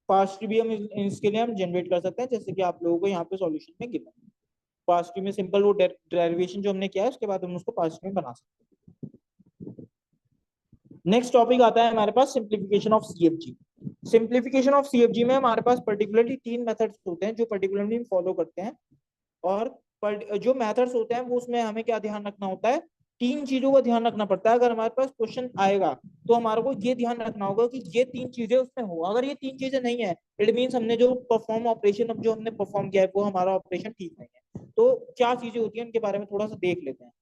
पास्ट ट्री भी हम इसके लिए हम जनरेट कर सकते हैं, जैसे कि आप लोगों को यहाँ पे सॉल्यूशन में गिवन है। पास्ट ट्री में सिंपल वो डेरिवेशन जो हमने किया है उसके बाद हम उसको पास्ट ट्री में बना सकते हैं। नेक्स्ट टॉपिक आता है हमारे पास simplification of CFG. Simplification of CFG में हमारे पास पर्टिकुलरली 3 मेथड्स होते हैं जो पर्टिकुलरली हम फॉलो करते हैं। और जो मेथड्स होते हैं वो उसमें हमें क्या ध्यान रखना होता है, 3 चीजों का ध्यान रखना पड़ता है। अगर हमारे पास क्वेश्चन आएगा तो हमारे को ये ध्यान रखना होगा कि ये 3 चीजें उसमें हो। अगर ये 3 चीजें नहीं है, इट मीन हमने जो परफॉर्म ऑपरेशन अब जो हमने परफॉर्म किया है वो हमारा ऑपरेशन ठीक नहीं है। तो क्या चीजें होती है उनके बारे में थोड़ा सा देख लेते हैं।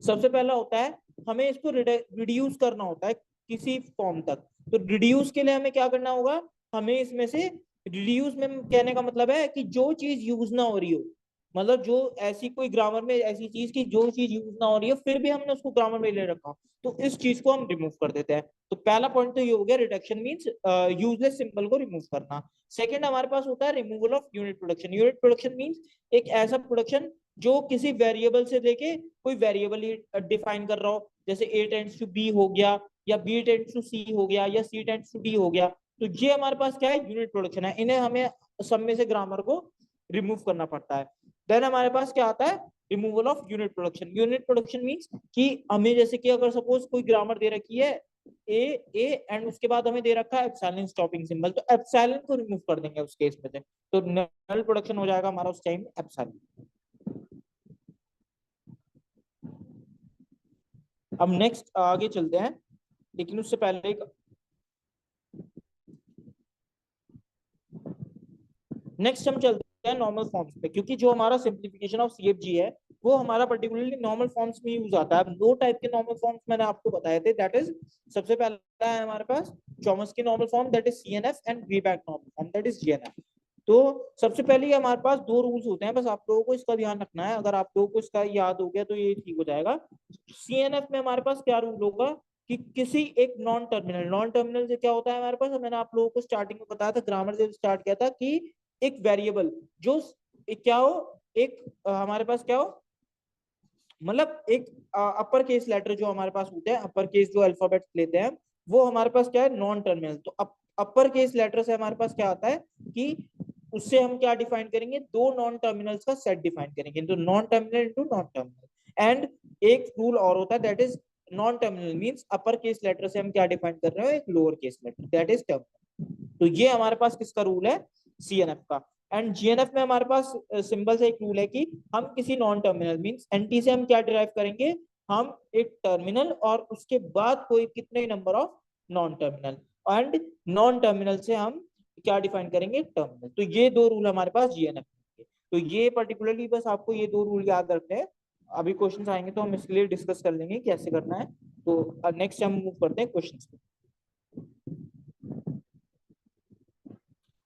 सबसे पहला होता है हमें इसको रिड्यूस करना होता है किसी फॉर्म तक। तो रिड्यूस के लिए हमें क्या करना होगा, हमें इसमें से रिड्यूस में कहने का मतलब है कि जो चीज यूज ना हो रही हो, मतलब जो ऐसी कोई ग्रामर में ऐसी चीज की जो चीज यूज ना हो रही हो फिर भी हमने उसको ग्रामर में ले रखा, तो इस चीज को हम रिमूव कर देते हैं। तो पहला पॉइंट तो ये हो गया, रिडक्शन मींस यूजलेस सिंबल को रिमूव करना। सेकंड हमारे पास होता है removal of unit production. Unit production means एक ऐसा प्रोडक्शन जो किसी वेरिएबल से लेके कोई वेरिएबल ही डिफाइन कर रहा हो, जैसे ए टेंड्स टू बी हो गया, या बी टेंड्स टू सी हो गया, या सी टेंड्स टू डी हो गया। तो ये हमारे पास क्या है, यूनिट प्रोडक्शन है। इन्हें हमें सब में से ग्रामर को रिमूव करना पड़ता है। देन हमारे पास क्या आता है, removal of unit production. Unit production means कि हमें जैसे कि अगर सपोज कोई ग्रामर दे रखी है ए एंड उसके बाद हमें दे रखा है एप्सिलॉन स्टॉपिंग सिंबल, तो एप्सिलॉन को रिमूव कर देंगे उस केस में से, तो नल प्रोडक्शन हो जाएगा हमारा उस टाइम एप्सिलॉन। अब नेक्स्ट आगे चलते हैं। लेकिन उससे पहले एक नेक्स्ट हम चलते हैं नॉर्मल फॉर्म्स पे, क्योंकि जो हमारा सिंप्लीफिकेशन ऑफ सीएफजी है वो हमारा पर्टिकुलरली नॉर्मल फॉर्म्स में यूज आता है। अब दो टाइप के नॉर्मल फॉर्म्स मैंने आपको बताए थे, दैट इज सबसे पहला है हमारे पास Chomsky normal form, that is CNF, and वीबैक normal form, that is GNF. तो सबसे पहले हमारे पास दो रूल्स होते हैं, बस आप लोगों को इसका ध्यान रखना है। अगर आप लोगों को इसका याद हो गया तो ये ठीक हो जाएगा। सीएनएफ में हमारे पास क्या रूल होगा कि किसी एक नॉन टर्मिनल से क्या होता है हमारे पास, मैंने आप लोगों को स्टार्टिंग में बताया था, ग्रामर से स्टार्ट किया था कि एक वेरिएबल जो क्या हो, एक हमारे पास क्या हो, मतलब एक अपर केस लेटर जो हमारे पास होते हैं, अपर केस जो अल्फाबेट लेते हैं, वो हमारे पास क्या है, नॉन टर्मिनल। तो अपर केस लेटर से हमारे पास क्या आता है कि उससे हम क्या डिफाइन करेंगे, दो नॉन टर्मिनल्स का सेट डिफाइन करेंगे, तो non terminal into non terminal. And एक रूल और होता है, that is non terminal means upper case letter से हम क्या डिफाइन कर रहे हो, एक lower case letter, that is terminal. तो ये हमारे पास किसका रूल है, सीएनएफ का। एंड जीएनएफ में हमारे पास सिंबल से एक रूल है कि हम किसी नॉन टर्मिनल मींस एनटी से हम क्या डिराइव करेंगे, हम एक टर्मिनल और उसके बाद कोई कितने number of non terminal, and non terminal से हम क्या डिफाइन करेंगे, टर्मिनल। तो ये दो रूल हमारे पास जीएनएफ के। तो ये पर्टिकुलरली बस आपको ये दो रूल याद रखने हैं। अभी क्वेश्चंस आएंगे तो हम इसके लिए डिस्कस कर लेंगे कैसे करना है। तो नेक्स्ट हम मूव करते हैं क्वेश्चंस पे।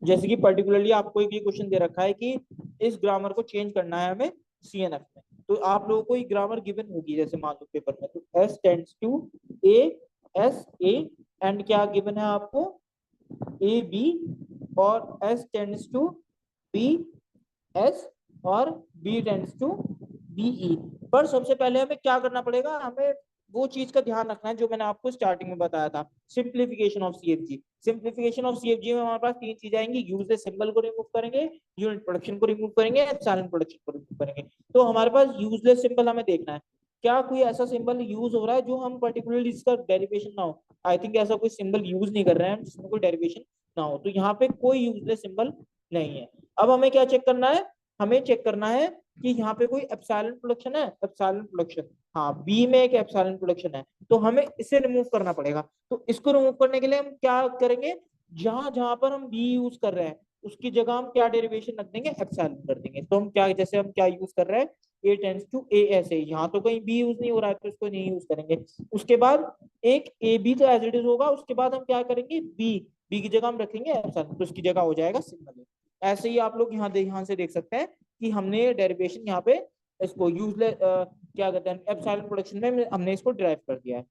जैसे कि पर्टिकुलरली आपको एक ये क्वेश्चन दे रखा है कि इस ग्रामर को चेंज करना है हमें सीएनएफ में। तो आप लोगों को ये ग्रामर गिवन होगी, जैसे मान लो पेपर में, तो S tends to A, S A, and क्या गिवन है आपको, ए बी, और S tends to B S, और बी टेंड्स टू बीई। पर सबसे पहले हमें क्या करना पड़ेगा, हमें वो चीज का ध्यान रखना है जो मैंने आपको स्टार्टिंग में बताया था, simplification of CFG. Simplification of CFG में हमारे पास तीन चीजें आएंगी, यूजलेस सिंबल को रिमूव करेंगे, यूनिट प्रोडक्शन को रिमूव करेंगे, एप्सिलॉन प्रोडक्शन को रिमूव करेंगे। तो हमारे पास यूजलेस सिंबल हमें देखना है, क्या कोई ऐसा सिंबल यूज हो रहा है जो हम पर्टिकुलरली इसका डेरिवेशन ना हो। आई थिंक ऐसा कोई सिंबल यूज नहीं कर रहे हैं जिसमें कोई डेरिवेशन ना हो, तो यहाँ पे कोई यूजलेस सिंबल नहीं है। अब हमें क्या चेक करना है, हमें चेक करना है कि यहाँ पे कोई एप्सिलॉन प्रोडक्शन है, एप्सिलॉन प्रोडक्शन, हाँ बी में एक एप्सिलॉन प्रोडक्शन है, तो हमें इसे रिमूव करना पड़ेगा। तो इसको रिमूव करने के लिए हम क्या करेंगे, जहां जहां पर हम बी यूज कर रहे हैं उसकी जगह हम क्या डेरिवेशन रख देंगे, एप्सिलॉन कर देंगे। तो हम क्या, जैसे हम क्या यूज कर रहे हैं, A tends to A S A, यहाँ तो कहीं बी यूज नहीं हो रहा है तो इसको नहीं यूज करेंगे। उसके बाद एक ए बी तो एज इट इज होगा, उसके बाद हम क्या करेंगे, बी, बी की जगह हम रखेंगे एप्सिलॉन, तो उसकी जगह हो जाएगा सिंबल। ऐसे ही आप लोग यहाँ से देख सकते हैं कि हमने डेरिवेशन यहाँ पे इसको यूजलेस क्या कहते हैं, एप्सिलॉन प्रोडक्शन में हमने इसको डिराइव कर दिया है।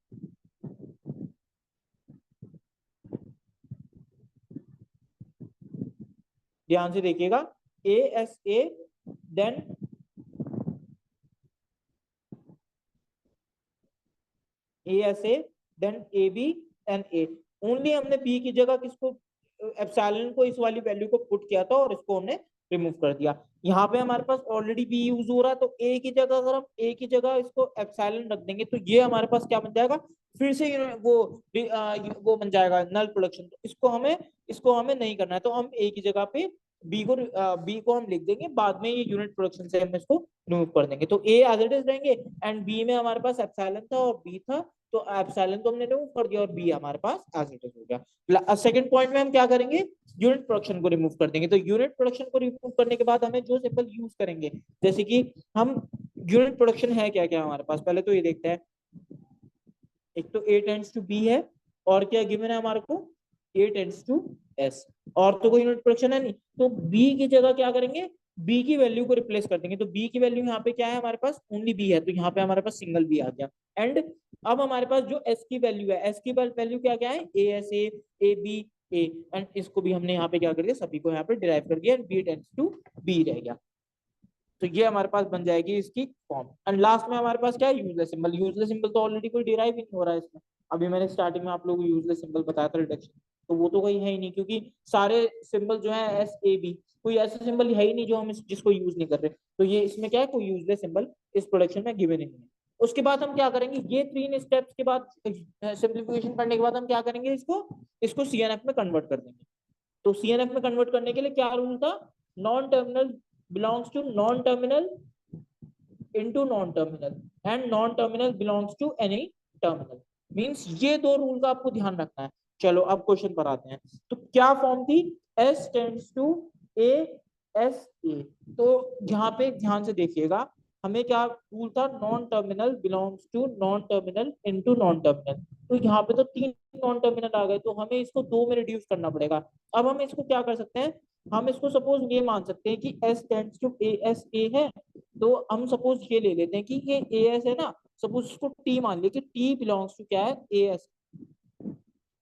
ध्यान से देखिएगा, A S A, then A S A, then A B and A. Only हमने बी की जगह किसको, एप्सिलॉन को, इस वाली वैल्यू को पुट किया था और इसको हमने रिमूव कर दिया। यहाँ पे हमारे पास ऑलरेडी बी यूज हो रहा है, तो ए की जगह अगर हम ए की जगह इसको एप्सिलॉन रख देंगे तो ये हमारे पास क्या बन जाएगा, फिर से वो बन जाएगा नल प्रोडक्शन। तो इसको हमें नहीं करना है, तो हम ए की जगह पे बी को हम लिख देंगे, बाद में ये यूनिट प्रोडक्शन से हम इसको रिमूव कर देंगे। तो ए एज इट इज रहेंगे, एंड बी में हमारे पास एप्सिलॉन था और बी था, तो एप्सिलॉन तो हमने रिमूव कर दिया और बी हमारे पास एज इट इज हो गया। सेकंड पॉइंट में हम क्या करेंगे, यूनिट प्रोडक्शन को रिमूव कर देंगे। तो यूनिट प्रोडक्शन को रिमूव करने के बाद हमें जो सिंबल यूज करेंगे, जैसे कि हम यूनिट प्रोडक्शन है क्या क्या हमारे पास, पहले तो ये देखते हैं। एक तो ए टेंड्स टू बी है, और क्या गिवन है हमारे को, ए टेंड्स टू एस, और तो कोई यूनिट प्रोडक्शन है नहीं। तो बी की जगह क्या करेंगे, बी की वैल्यू को रिप्लेस कर देंगे। तो बी की वैल्यू यहाँ पे क्या है हमारे पास, ओनली बी है, तो यहाँ पे हमारे पास सिंगल बी आ गया। एंड अब हमारे पास जो एस की वैल्यू है, एस की वैल्यू क्या क्या है, A S A B A, and इसको भी हमने यहाँ पे क्या कर दिया, सभी को यहाँ पे डिराइव कर दिया, and B tends to B रह गया। तो ये हमारे पास बन जाएगी इसकी फॉर्म। एंड लास्ट में हमारे पास क्या है, यूजलेस सिंबल। यूजलेस सिंबल तो ऑलरेडी कोई डिराइव ही नहीं हो रहा है इसमें। अभी मैंने स्टार्टिंग में आप लोगों को यूजलेस सिंबल बताया था रिडक्शन, तो वो तो कोई है ही नहीं, क्योंकि सारे सिंबल जो है एस ए बी, कोई ऐसा सिंबल है ही नहीं जो हम जिसको यूज नहीं कर रहे। तो ये इसमें क्या है, कोई यूजलेस सिंबल इस प्रोडक्शन में गिवन ही नहीं है। उसके बाद हम क्या करेंगे, ये तीन स्टेप्स के बाद सिंप्लीफिकेशन करने के बाद हम क्या करेंगे, इसको सीएनएफ में कन्वर्ट कर देंगे। तो सीएनएफ में कन्वर्ट करने के लिए क्या रूल था, non terminal belongs to non terminal into non-terminal and non-terminal belongs to any terminal। Means ये दो रूल का आपको ध्यान रखना है। चलो अब क्वेश्चन पर आते हैं। तो क्या फॉर्म थी, S tends to A S A. तो यहाँ पे ध्यान से देखिएगा, हमें क्या रूल था, non terminal belongs to non terminal into non terminal. तो यहाँ पे तो तीन नॉन टर्मिनल आ गए, तो हमें इसको दो में रिड्यूस करना पड़ेगा। अब हम इसको क्या कर सकते हैं, हम इसको सपोज ये मान सकते हैं कि S tends to A S A है। तो हम सपोज ये ले लेते हैं कि ये ए एस है ना, सपोज इसको टी मान लिया कि टी बिलोंग्स टू क्या है, ए एस।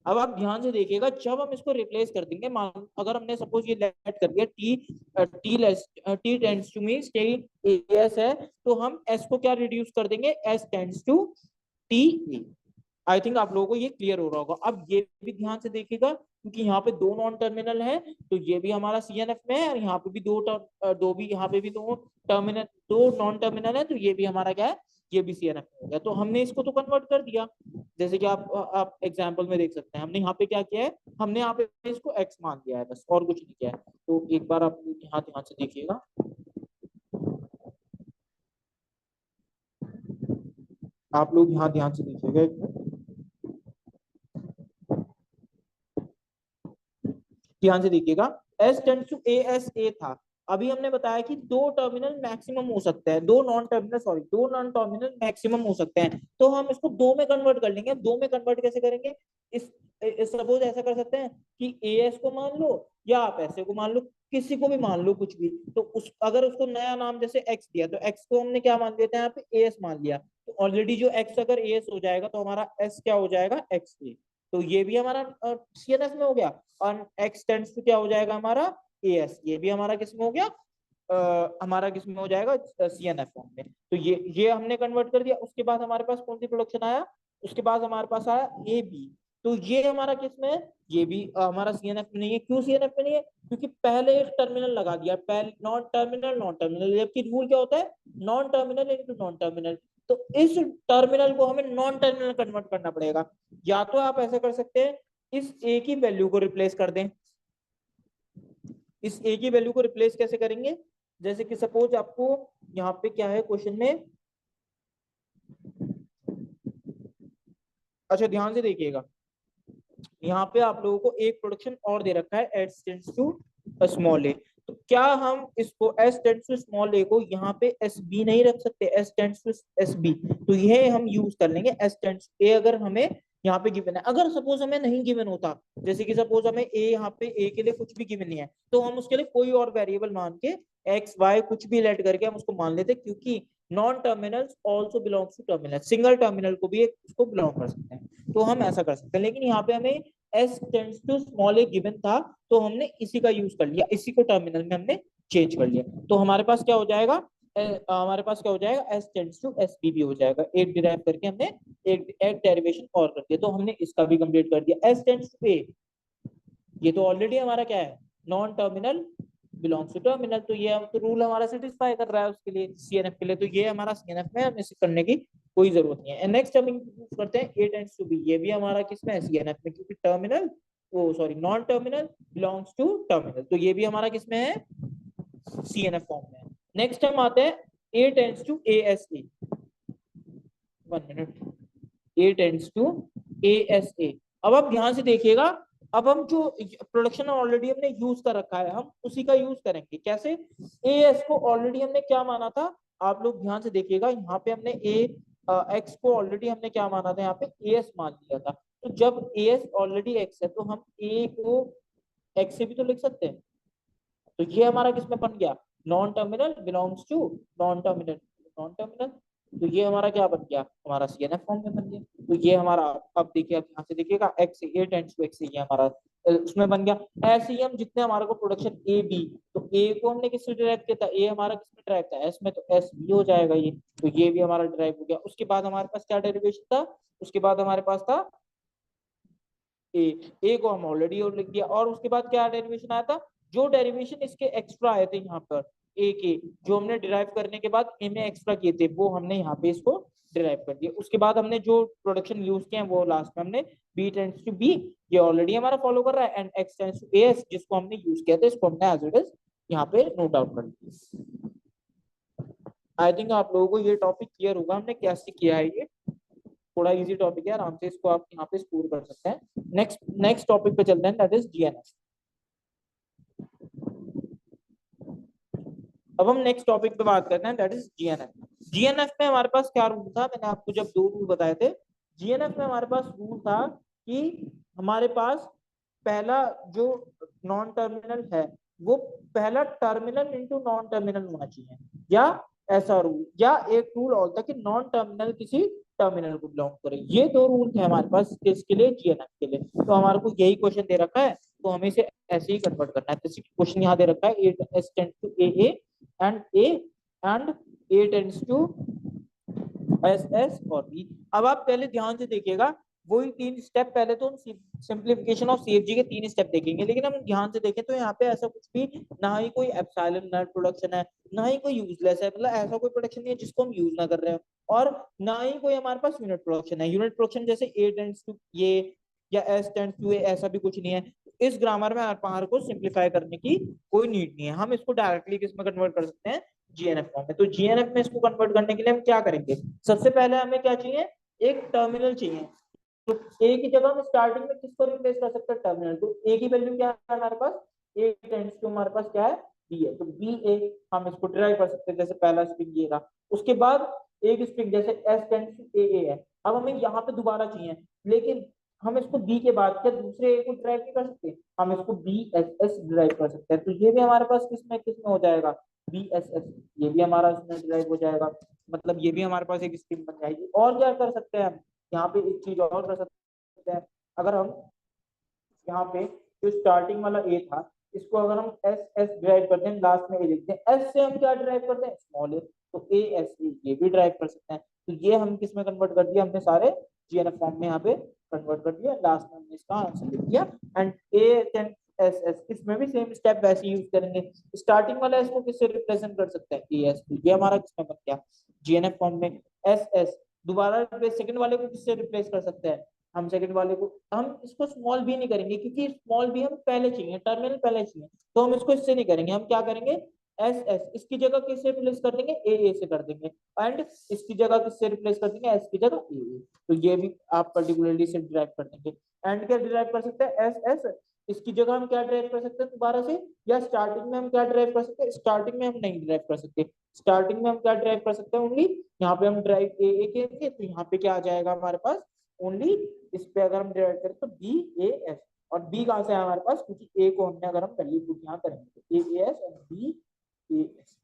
अब आप ध्यान से देखिएगा, जब हम इसको रिप्लेस कर देंगे, मान अगर हमने सपोज ये लेट कर दिया T T less T tends to means T S है, तो हम एस को क्या रिड्यूस कर देंगे, S tends to T A. I think आप लोगों को ये क्लियर हो रहा होगा। अब ये भी ध्यान से देखिएगा, क्योंकि यहाँ पे दो नॉन टर्मिनल है, तो ये भी हमारा सी एन एफ में है, और यहाँ पे भी दो भी यहाँ पे भी दो टर्मिनल, दो नॉन टर्मिनल है, तो ये भी हमारा क्या है, ये भी सी एन एफ में हो गया। तो हमने इसको तो कन्वर्ट कर दिया, जैसे कि आप एग्जाम्पल में देख सकते हैं, हमने यहाँ पे क्या किया है, हमने यहाँ पे इसको एक्स मान दिया है, बस और कुछ नहीं किया है। तो एक बार आप यहाँ ध्यान से देखिएगा, आप लोग यहाँ ध्यान से देखिएगा एक मिनट, ध्यान से देखिएगा, S tends to A S A था। अभी हमने बताया कि दो टर्मिनल मैक्सिमम हो सकते हैं, दो नॉन टर्मिनल सॉरी दो नॉन टर्मिनल मैक्सिमम हो सकते हैं। तो हम इसको दो में कन्वर्ट कर लेंगे। दो में कन्वर्ट कैसे करेंगे, इस सपोज ऐसा कर सकते हैं कि ए एस को मान लो, या आप ऐसे को मान लो, किसी को भी मान लो, कुछ भी। तो उस अगर उसको नया नाम जैसे एक्स दिया, तो एक्स को हमने क्या मान लेते हैं, यहाँ पे ए एस मान लिया। तो ऑलरेडी जो एक्स अगर ए एस हो जाएगा, तो हमारा एस क्या हो जाएगा, एक्स ए। तो ये भी हमारा सी एन एस में हो गया, और एक्स टेंड्स टू क्या हो जाएगा हमारा, ए एस। ये भी हमारा किस में हो गया, हमारा किस में हो जाएगा, सी एन एफ फॉर्म में। तो ये हमने कन्वर्ट कर दिया। उसके बाद हमारे पास कौन सी प्रोडक्शन आया, उसके बाद हमारे पास आया ए बी। तो ये हमारा किस में है, ये भी हमारा सी एन एफ में नहीं है। क्यों सी एन एफ में नहीं है, क्योंकि पहले एक टर्मिनल लगा दिया, पहले नॉन टर्मिनल नॉन टर्मिनल, जबकि रूल क्या होता है, non terminal into non terminal. तो इस टर्मिनल को हमें नॉन टर्मिनल कन्वर्ट करना पड़ेगा। या तो आप ऐसा कर सकते हैं, इस ए की वैल्यू को रिप्लेस कर दें। इस ए की वैल्यू को रिप्लेस कैसे करेंगे, जैसे कि सपोज आपको यहाँ पे क्या है क्वेश्चन में, अच्छा ध्यान से देखिएगा, यहाँ पे आप लोगों को एक प्रोडक्शन और दे रखा है, S tends to small A. तो क्या हम इसको S tends to small A को यहाँ पे एस बी नहीं रख सकते, S tends to S B. तो ये हम यूज कर लेंगे एस टेंड्स टू ए, अगर हमें यहाँ पे गिवन है। अगर सपोज हमें नहीं गिवन होता, जैसे कि सपोज हमें ए यहाँ पे ए के लिए कुछ भी गिवन नहीं है, तो हम उसके लिए कोई और वेरिएबल मान के एक्स वाई कुछ भी लेट करके हम उसको मान लेते, क्योंकि non terminals also belongs to terminal, single terminal को भी एक उसको बिलोंग कर सकते हैं। तो हम ऐसा कर सकते हैं, लेकिन यहाँ पे हमें S tends to small A given था, तो हमने इसी का यूज कर लिया, इसी को टर्मिनल में हमने चेंज कर लिया। तो हमारे पास क्या हो जाएगा, हमारे पास क्या हो जाएगा, S tends to S B भी हो जाएगा। एक डिराइव करके हमने एक डेरिवेशन और कर दिया, तो हमने इसका भी कंप्लीट कर दिया। एस टेंड्स टू ए, ये तो ऑलरेडी हमारा क्या है, non terminal belongs to terminal, तो ये तो रूल हमारा सेटिस्फाई कर रहा है उसके लिए, सीएनएफ के लिए। तो ये हमारा सीएनएफ में, हमें इसे करने की कोई जरूरत नहीं है। नेक्स्ट हम यूज करते हैं ए टेंड्स टू बी, ये भी हमारा किसमें है, सीएनएफ में, क्योंकि टर्मिनल वो sorry non terminal belongs to terminal, तो ये भी हमारा किसमें है, सीएनएफ फॉर्म में है। नेक्स्ट हम आते हैं A tends to A S A, 1 minute, A tends to A S A. अब आप ध्यान से देखिएगा, अब हम जो प्रोडक्शन ऑलरेडी हमने यूज कर रखा है, हम उसी का यूज करेंगे। कैसे, ए एस को ऑलरेडी हमने क्या माना था, आप लोग ध्यान से देखिएगा, यहाँ पे हमने ए एक्स को ऑलरेडी हमने क्या माना था, यहाँ पे ए एस मान लिया था। तो जब ए एस ऑलरेडी एक्स है, तो हम ए को एक्स से भी तो लिख सकते हैं। तो ये हमारा किसमें बन गया, non terminal belongs to non terminal, non terminal. तो ये हमारा क्या बन गया, हमारा सीएनएफ फॉर्म में बन गया। तो ये हमारा, अब देखिए आप यहाँ से देखिएगा, X A tends to X, ये हमारा उसमें बन गया। ऐसे ही हम जितने हमारे को प्रोडक्शन ए बी, तो ए को हमने किससे डिराइव किया था, ए हमारा किसमें डिराइव था, एस में, तो एस बी हो जाएगा ये। तो ये भी हमारा डिराइव हो गया। उसके बाद हमारे पास क्या डेरिवेशन था, उसके बाद हमारे पास था ए, ए को हम ऑलरेडी और लिख दिया। और उसके बाद क्या डेरिवेशन आया था, जो डेरिवेशन इसके एक्स्ट्रा आए थे यहाँ पर ए के, जो हमने डिराइव करने के बाद ए में एक्स्ट्रा किए थे, वो हमने यहाँ पे इसको डिराइव कर दिया। उसके बाद हमने जो प्रोडक्शन यूज किए हैं, वो लास्ट में हमने बी टेंड्स टू बी, ये ऑलरेडी हमारा फॉलो कर रहा है, and X tends to S, जिसको हमने यूज किया था, इसको हमने एज इट इज यहाँ पे नोट आउट कर दिया। आई थिंक आप लोगों को ये टॉपिक क्लियर होगा हमने कैसे किया है ये। थोड़ा इजी टॉपिक है, आराम से इसको आप यहाँ पे स्कोर कर सकते हैं। नेक्स्ट नेक्स्ट टॉपिक पे चलते हैं, दैट इज जीएनएफ। अब हम नेक्स्ट टॉपिक पे बात करते हैं, दैट इज जीएनएफ। जीएनएफ में हमारे पास क्या रूल था, मैंने आपको जब 2 रूल बताए थे। जीएनएफ में हमारे पास रूल था कि हमारे पास पहला जो नॉन टर्मिनल है वो पहला टर्मिनल इनटू नॉन टर्मिनल होना चाहिए, या ऐसा रूल, या एक रूल और था कि नॉन टर्मिनल किसी टर्मिनल को बिलोंग करे। ये 2 रूल थे हमारे पास किसके लिए, जीएनएफ के लिए। तो हमारे को यही क्वेश्चन दे रखा है, तो हमें इसे ऐसे ही कन्वर्ट करना है। जैसे क्वेश्चन यहाँ दे रखा है, S tends to A and A and A tends to S और B। अब आप पहले ध्यान से देखिएगा, वही 3 स्टेप, पहले तो हम सिंप्लीफिकेशन ऑफ सीएफजी के 3 स्टेप देखेंगे, लेकिन हम ध्यान से देखें तो यहाँ पे ऐसा कुछ भी ना ही कोई एप्सिलॉन नल प्रोडक्शन है, ना ही कोई यूजलेस है, मतलब ऐसा कोई प्रोडक्शन नहीं है जिसको हम यूज ना कर रहे हैं, और ना ही कोई हमारे पास यूनिट प्रोडक्शन है। यूनिट प्रोडक्शन जैसे ए टेंड्स टू ये या एस टेंड्स टू ए, ऐसा भी कुछ नहीं है। इस ग्रामर में हमारे को सिंप्लीफाई करने की कोई नीड नहीं है, हम इसको डायरेक्टली किसमें कन्वर्ट कर सकते हैं, जीएनएफ फॉर्म में। तो जीएनएफ में इसको कन्वर्ट करने के लिए हम क्या करेंगे, सबसे पहले हमें क्या चाहिए, एक टर्मिनल चाहिए। तो ए की जगह हम स्टार्टिंग में किसको रिप्लेस कर सकते हैं, टर्मिनल। तो ए की वैल्यू क्या है हमारे पास, ए टेंड्स टू हमारे पास क्या है, बी है, तो बी ए हम इसको डिराइव कर सकते हैं, जैसे पहला स्ट्रिंग ये था। उसके बाद एक स्ट्रिंग जैसे एस टेंड्स टू ए है, अब हमें यहाँ पे दोबारा चाहिए, लेकिन हम इसको बी के बाद क्या दूसरे ए को ड्राइव नहीं कर सकते, हम इसको बी एस एस ड्राइव कर सकते हैं। तो ये भी हमारे पास किसमें किसमें हो जाएगा, बी एस एस, ये भी हमारा इसमें ड्राइव हो जाएगा, मतलब ये भी हमारे पास एक स्ट्रिंग बन जाएगी। और क्या कर सकते हैं हम यहाँ पे, एक चीज और कर सकते हैं, अगर हम यहाँ पे जो स्टार्टिंग वाला ए था, इसको अगर हम एस एस ड्राइव करते हैं, लास्ट में ए लिखते हैं, एस से हम क्या ड्राइव करते हैं, स्मॉल ए, तो ए एस ये भी ड्राइव कर सकते हैं। तो ये हम किस में कन्वर्ट कर दिया, हमने सारे जीएनएफ फॉर्म में यहाँ पे कन्वर्ट कर दिया, लास्ट में हमने इसका आंसर लिख दिया। And A ten S S, इसमें भी सेम स्टेप वैसे यूज करेंगे। स्टार्टिंग वाला इसको किससे रिप्रेजेंट कर सकते हैं, ए एस, ये हमारा किसमें बन गया, जीएनएफ फॉर्म में। एस एस दोबारा सेकंड वाले को किससे रिप्लेस कर सकते हैं, हम सेकंड वाले को, हम इसको स्मॉल बी नहीं करेंगे, क्योंकि स्मॉल बी हम पहले चाहिए, टर्मिनल पहले चाहिए, तो हम इसको इससे नहीं करेंगे। हम क्या करेंगे, एस एस इसकी जगह किससे रिप्लेस कर देंगे, ए से कर देंगे, एंड इसकी जगह किससे रिप्लेस कर देंगे, एस की जगह ए। तो ये भी आप पर्टिकुलरली से डिराइव कर देंगे। एंड क्या डिराइव कर सकते हैं, एस एस इसकी जगह हम क्या ड्राइव कर सकते हैं दोबारा से, या स्टार्टिंग में हम क्या ड्राइव कर सकते हैं, स्टार्टिंग में हम नहीं ड्राइव कर सकते। स्टार्टिंग में हम क्या ड्राइव कर सकते हैं, ओनली यहाँ पे हम ड्राइव ए करेंगे, तो यहाँ पे क्या आ जाएगा हमारे पास, ओनली इस पे अगर हम डिवाइड करें तो बी ए एस, और बी कहाँ से है हमारे पास, क्योंकि ए को हमने अगर हम वैल्यू पुट यहाँ करेंगे तो ए एस और बी ए एस,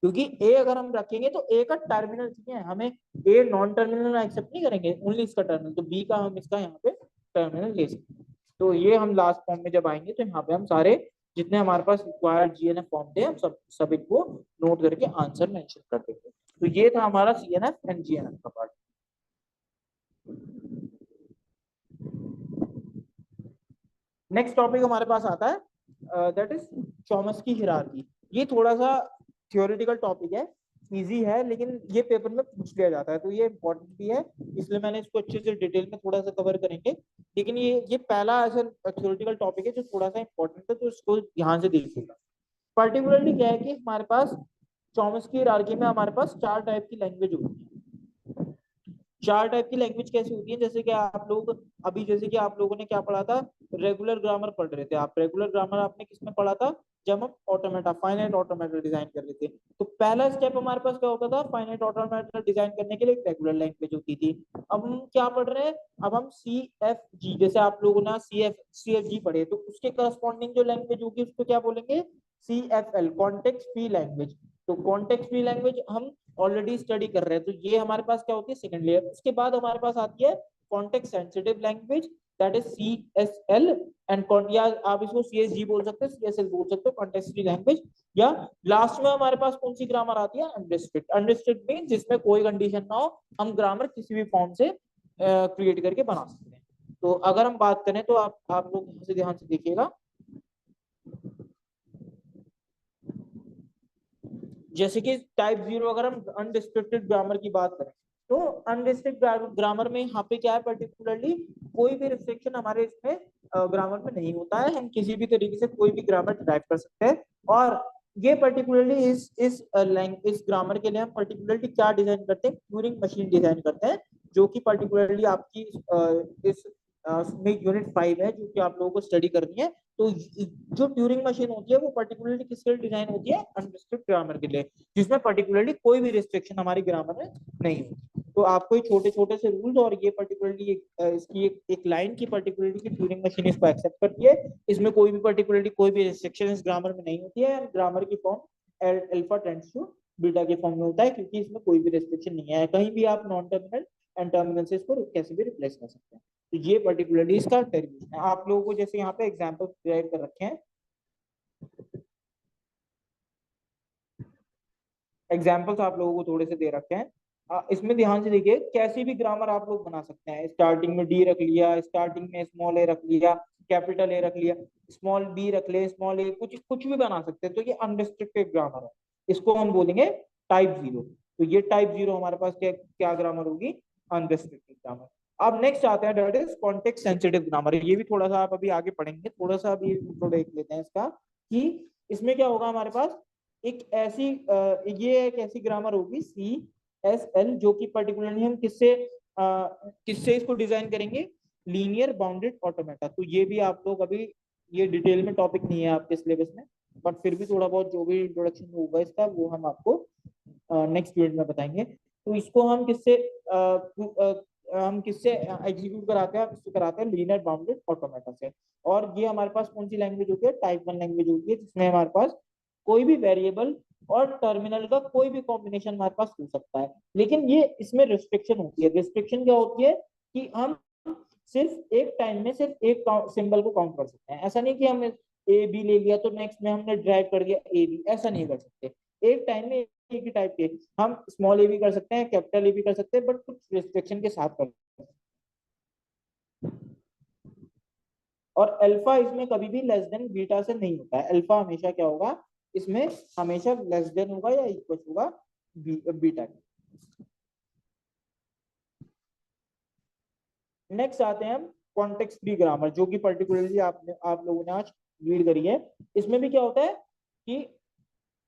क्योंकि ए अगर हम रखेंगे तो ए का टर्मिनल चाहिए हमें, ए नॉन टर्मिनल एक्सेप्ट नहीं करेंगे, ओनली इसका टर्मिनल, तो बी का हम इसका यहाँ पे टर्मिनल ले सकते हैं। तो ये हम लास्ट फॉर्म में जब आएंगे तो यहाँ पे हम सारे जितने हमारे पास रिक्वायर्ड जीएनएफ फॉर्म थे हम सब इनको नोट करके आंसर मेंशन कर देंगे। तो ये था हमारा सीएनएफ एंड जीएनएफ का पार्ट। नेक्स्ट टॉपिक हमारे पास आता है, दैट इज चॉमस्की हायरार्की। ये थोड़ा सा थियोरेटिकल टॉपिक है, इजी है, लेकिन ये पेपर में पूछ लिया जाता है, तो ये इम्पोर्टेंट भी है, इसलिए मैंने इसको अच्छे से डिटेल में थोड़ा सा कवर करेंगे। लेकिन ये पहला ऐसा थियोरेटिकल टॉपिक है जो थोड़ा सा इम्पोर्टेंट है, तो इसको ध्यान से देखिएगा। पर्टिकुलरली क्या है कि हमारे पास चॉमस्की हायरार्की में हमारे पास 4 टाइप की लैंग्वेज होती है। 4 टाइप की लैंग्वेज कैसी होती है, जैसे कि आप लोग अभी, जैसे कि आप लोगों ने क्या पढ़ा था, रेगुलर ग्रामर पढ़ रहे थे आप। रेगुलर ग्रामर आपने किसमें पढ़ा था, जब हम ऑटोमेटा फाइनाइट ऑटोमेटा डिजाइन कर रहे थे। तो पहला स्टेप हमारे पास क्या होता था, फाइनाइट ऑटोमेटा डिजाइन करने के लिए एक रेगुलर लैंग्वेज होती थी। अब हम क्या पढ़ रहे हैं, अब हम सी एफ जी, जैसे आप लोगों ने सी एफ जी पढ़े, तो उसके करस्पॉन्डिंग जो लैंग्वेज होगी उसको क्या बोलेंगे, C F L, context free language. तो कॉन्टेक्स्ट फ्री लैंग्वेज हम ऑलरेडी स्टडी कर रहे हैं, तो ये हमारे पास क्या होती है, सेकंड लेयर। उसके बाद हमारे पास आती है context sensitive language, that is C S L and, या आप इसको सी एस जी बोल सकते हैं, सी एस एल बोल सकते हो, कॉन्टेक्स्ट फ्री लैंग्वेज। या लास्ट में हमारे पास कौन सी ग्रामर आती है, अनरिस्ट्रिक्ट। अनरिस्ट्रिक्ट मीन जिसमें कोई कंडीशन ना हो, हम ग्रामर किसी भी फॉर्म से क्रिएट करके बना सकते हैं। तो अगर हम बात करें तो आप लोग यहाँ से ध्यान से देखिएगा, जैसे कि टाइप 0 अगर हम अनरिस्ट्रिक्टेड ग्रामर की बात करें, तो अनरिस्ट्रिक्टेड ग्रामर में यहाँ पे क्या है, पर्टिकुलरली कोई भी रिस्ट्रिक्शन हमारे इसमें ग्रामर में नहीं होता है, हम किसी भी तरीके से कोई भी ग्रामर टाइप कर सकते हैं। और ये पर्टिकुलरली इस ग्रामर के लिए हम पर्टिकुलरली क्या डिजाइन करते हैं, ट्यूरिंग मशीन डिजाइन करते हैं, जो कि पर्टिकुलरली आपकी इस में यूनिट 5 है जो कि आप लोगों को स्टडी करनी है। तो जो ट्यूरिंग मशीन होती है वो पर्टिकुलरली किसके लिए डिजाइन होती है, अनरिस्ट्रिक्टेड ग्रामर के लिए, जिसमें पर्टिकुलरली कोई भी रिस्ट्रिक्शन हमारी ग्रामर में नहीं होती। तो आपको छोटे छोटे से रूल्स और ये पर्टिकुलरली इसकी एक लाइन की पर्टिकुलरली की ट्यूरिंग मशीन इसको एक्सेप्ट करती है, इसमें कोई भी पर्टिकुलरली कोई भी रिस्ट्रिक्शन इस ग्रामर में नहीं होती है। ग्रामर की form alpha tends to beta के फॉर्म में होता है, क्योंकि इसमें कोई भी रिस्ट्रिक्शन नहीं है, कहीं भी आप नॉन टर्मिनल एंड टर्मिनल से इसको कैसे भी रिप्लेस कर सकते हैं। तो ये पर्टिकुलरली इसका डेरिवेशन है। आप लोगों को जैसे यहाँ पे एग्जांपल डिराइव कर रखे हैं, एग्जाम्पल्स आप लोगों को थोड़े से दे रखे हैं, इसमें ध्यान से देखिए कैसी भी ग्रामर आप लोग बना सकते हैं। स्टार्टिंग में डी रख लिया, स्टार्टिंग में स्मॉल ए रख लिया, कैपिटल ए रख लिया, स्मॉल बी रख ले, स्मॉल ए, कुछ कुछ भी बना सकते हैं। तो ये अनरिस्ट्रिक्टेड ग्रामर है, इसको हम बोलेंगे टाइप 0। तो ये टाइप 0 हमारे पास क्या क्या ग्रामर होगी, अनरिस्ट्रिक्टेड ग्रामर। अब नेक्स्ट आते हैं that is context sensitive grammar. ये भी थोड़ा सा आप अभी आगे पढ़ेंगे, थोड़ा सा अभी देख लेते हैं इसका कि इसमें क्या होगा हमारे पास। एक ऐसी ये एक ऐसी ग्रामर होगी CSL जो कि पर्टिकुलरली हम किससे इसको डिजाइन करेंगे, लीनियर बाउंडेड ऑटोमेटा। तो ये भी आप लोग अभी, ये डिटेल में टॉपिक नहीं है आपके सिलेबस में, बट फिर भी थोड़ा बहुत जो भी इंट्रोडक्शन होगा इसका वो हम आपको नेक्स्ट पीरियड में बताएंगे। तो इसको हम किससे एग्जीक्यूट कराते हैं, किससे कराते हैं, लीनियर बाउंडेड ऑटोमेटा से। और ये हमारे पास कौन सी लैंग्वेज होती है, टाइप 1 लैंग्वेज होती है, जिसमें हमारे पास कोई भी वेरिएबल और टर्मिनल का कोई भी कॉम्बिनेशन हमारे पास हो सकता है। लेकिन ये इसमें रिस्ट्रिक्शन होती है। रिस्ट्रिक्शन क्या होती है कि हम सिर्फ एक टाइम में सिर्फ एक सिंबल को काउंट कर सकते हैं। ऐसा नहीं कि हम ए बी ले लिया तो नेक्स्ट में हमने ड्राइव कर दिया ए बी, ऐसा नहीं कर सकते। एक टाइम में एक ही टाइप के हम स्मॉल ए भी कर सकते हैं, कैपिटल ए भी कर सकते हैं, बट कुछ रिस्ट्रिक्शन के साथ कर सकते हैं। और अल्फा इसमें कभी भी लेस देन बीटा से नहीं होता है। अल्फा हमेशा क्या होगा, इसमें हमेशा लेस देन होगा या इक्वल होगा बीटा के। नेक्स्ट आते हैं हम कॉन्टेक्स्ट फ्री ग्रामर, जो कि पर्टिकुलरली आप लोगों ने आज रीड करी है। इसमें भी क्या होता है कि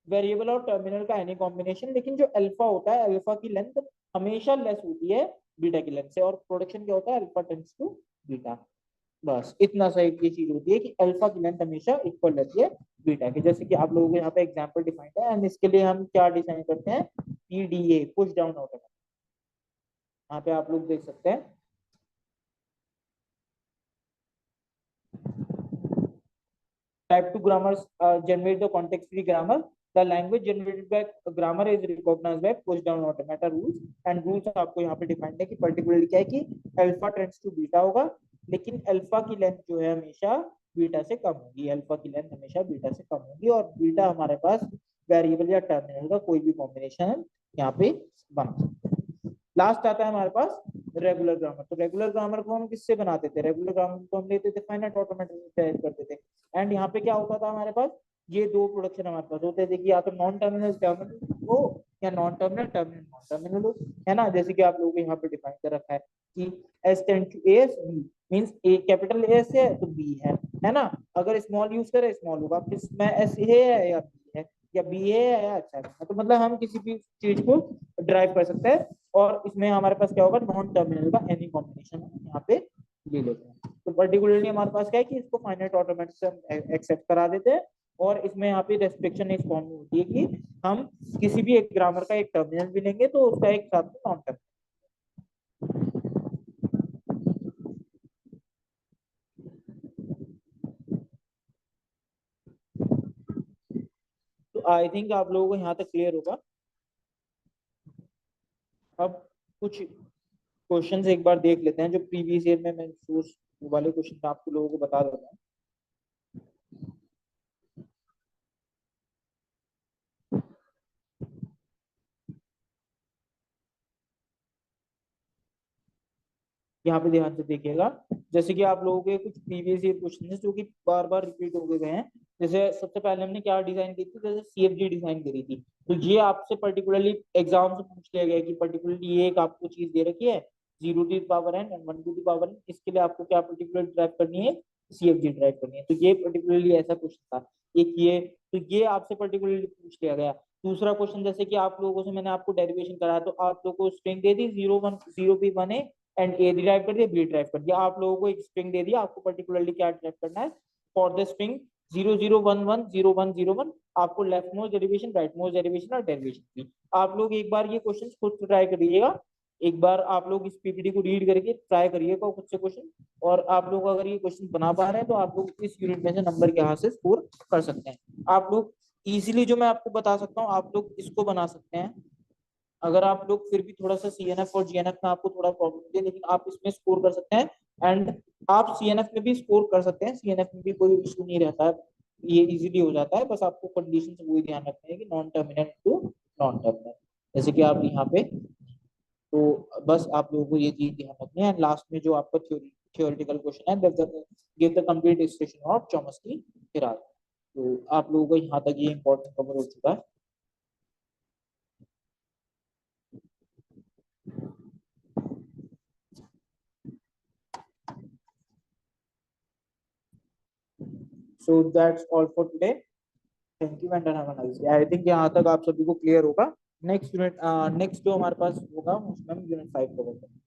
वेरिएबल और टर्मिनल का एनी कॉम्बिनेशन, लेकिन जो अल्फा होता है, अल्फा की लेंथ हमेशा लेस होती है बीटा की लेंथ से, और प्रोडक्शन क्या होता है, अल्फा टेंड्स टू बीटा। बस इतना सा एक ये चीज होती है कि अल्फा की लेंथ हमेशा इक्वल रहती है बीटा की। जैसे कि आप लोगों को यहाँ पे एग्जांपल डिफाइंड है, एंड इसके लिए हम क्या डिजाइन करते हैं, PDA, पुश डाउन ऑटोमेटा। यहाँ पे आप लोग देख सकते हैं type 2 grammars generate the context free grammar. The language generated by grammar is recognized by push down automata rules, and rules आपको यहाँ पे डिफाइंड है कि पर्टिकुलरली क्या है कि अल्फा टेंड्स टू बीटा होगा, लेकिन अल्फा की लेंथ जो है हमेशा बीटा से कम होगी। अल्फा की लेंथ हमेशा बीटा से कम होगी, और बीटा हमारे पास वेरिएबल या टर्मिनल का कोई भी कॉम्बिनेशन है यहाँ पे बना सकते हैं। लास्ट आता है हमारे पास रेगुलर ग्रामर। तो रेगुलर ग्रामर को हम किससे बनाते थे, रेगुलर ग्रामर को हम लेते थे फाइनाइट ऑटोमेटा से तैयार करते थे। एंड यहाँ पे क्या होता था हमारे पास, ये दो प्रोडक्शन हमारे पास होते थे कि या तो नॉन टर्मिनल टर्मिनल हो या non terminal terminal non terminal हो, है ना। जैसे कि आप लोगों को यहाँ पे डिफाइन कर रखा है कि S tend to S B, means A capital S है तो बी है ना। अगर स्मॉल यूज करें स्मॉल होगा, फिर में एस है या बी है, या बी है या अच्छा है। तो मतलब हम किसी भी चीज को ड्राइव कर सकते हैं, और इसमें हमारे पास क्या होगा, नॉन टर्मिनल का एनी कॉम्बिनेशन यहाँ पे ले लेते हैं। तो पर्टिकुलरली हमारे पास क्या है कि इसको फाइनाइट ऑटोमेटा से हम एक्सेप्ट करा देते हैं, और इसमें यहाँ पे रेस्ट्रिक्शन इस फॉर्म में होती है कि हम किसी भी एक ग्रामर का एक टर्मिनल भी लेंगे तो उसका एक साथ में नॉन टर्मिनल। तो आई थिंक आप लोगों को यहाँ तक क्लियर होगा। अब कुछ क्वेश्चंस एक बार देख लेते हैं जो प्रीवियस ईयर में मैं सोर्स वाले क्वेश्चन आपको लोगों को बता देता हूँ। यहाँ पे ध्यान से देखिएगा, जैसे कि आप लोगों के कुछ प्रीवियस ईयर क्वेश्चन जो कि बार बार रिपीट हो गए हैं। जैसे सबसे पहले हमने क्या डिजाइन की थी, जैसे CFG डिजाइन करी थी। तो ये आपसे पर्टिकुलरली एग्जाम से पूछ लिया गया कि पर्टिकुलरली ये एक आपको चीज दे रखी है 0 to the power n and 1 to the power n, इसके लिए आपको क्या पर्टिकुलर ड्राइव करनी है, CFG ड्राइव करनी है। तो ये पर्टिकुलरली ऐसा क्वेश्चन था एक ये। तो ये आपसे पर्टिकुलरली पूछ लिया गया। दूसरा क्वेश्चन जैसे कि आप लोगों से मैंने आपको डेरिवेशन कराया, तो आप लोगों को string they the 0 1 0 B 1 A and A derive कर दिया, बी डिराइव कर दिया। आप लोगों को एक स्ट्रिंग दे दिया, आपको पर्टिकुलरली क्या डिराइव करना है। फॉर द स्ट्रिंग 0 0 1 1 0 1 0 1 आपको left most derivation, right most derivation और डेरिवेशन की। आप लोग एक बार ये क्वेश्चन खुद ट्राई करिएगा, एक बार आप लोग इस पीपीटी को रीड करके ट्राई करिएगा खुद से क्वेश्चन। और आप लोग अगर ये क्वेश्चन बना पा रहे हैं तो आप लोग इस यूनिट में से नंबर के यहाँ से स्कोर कर सकते हैं। आप लोग इजीली, जो मैं आपको बता सकता हूँ, आप लोग इसको बना सकते हैं। अगर आप लोग फिर भी थोड़ा सा सीएनएफ और जीएनएफ में आपको थोड़ा प्रॉब्लम है, लेकिन आप इसमें स्कोर कर सकते हैं। एंड आप सीएनएफ में भी स्कोर कर सकते हैं, सीएनएफ में भी कोई इशू नहीं रहता है, ये इजीली हो जाता है। बस आपको कंडीशन से वही ध्यान रखना है कि non terminal to non terminal, जैसे कि आप यहाँ पे, तो बस आप लोगों को ये चीज ध्यान रखनी है। लास्ट में जो आपका थ्योरेटिकल क्वेश्चन है, give the complete expression of Chomsky theorem. तो आप लोगों को यहाँ तक ये इंपॉर्टेंट कवर हो चुका है। So that's all for today. Thank you and have a nice day. I think यहाँ तक आप सभी को क्लियर होगा। नेक्स्ट यूनिट, नेक्स्ट जो हमारे पास होगा उसमें हम यूनिट 5 कवर करेंगे।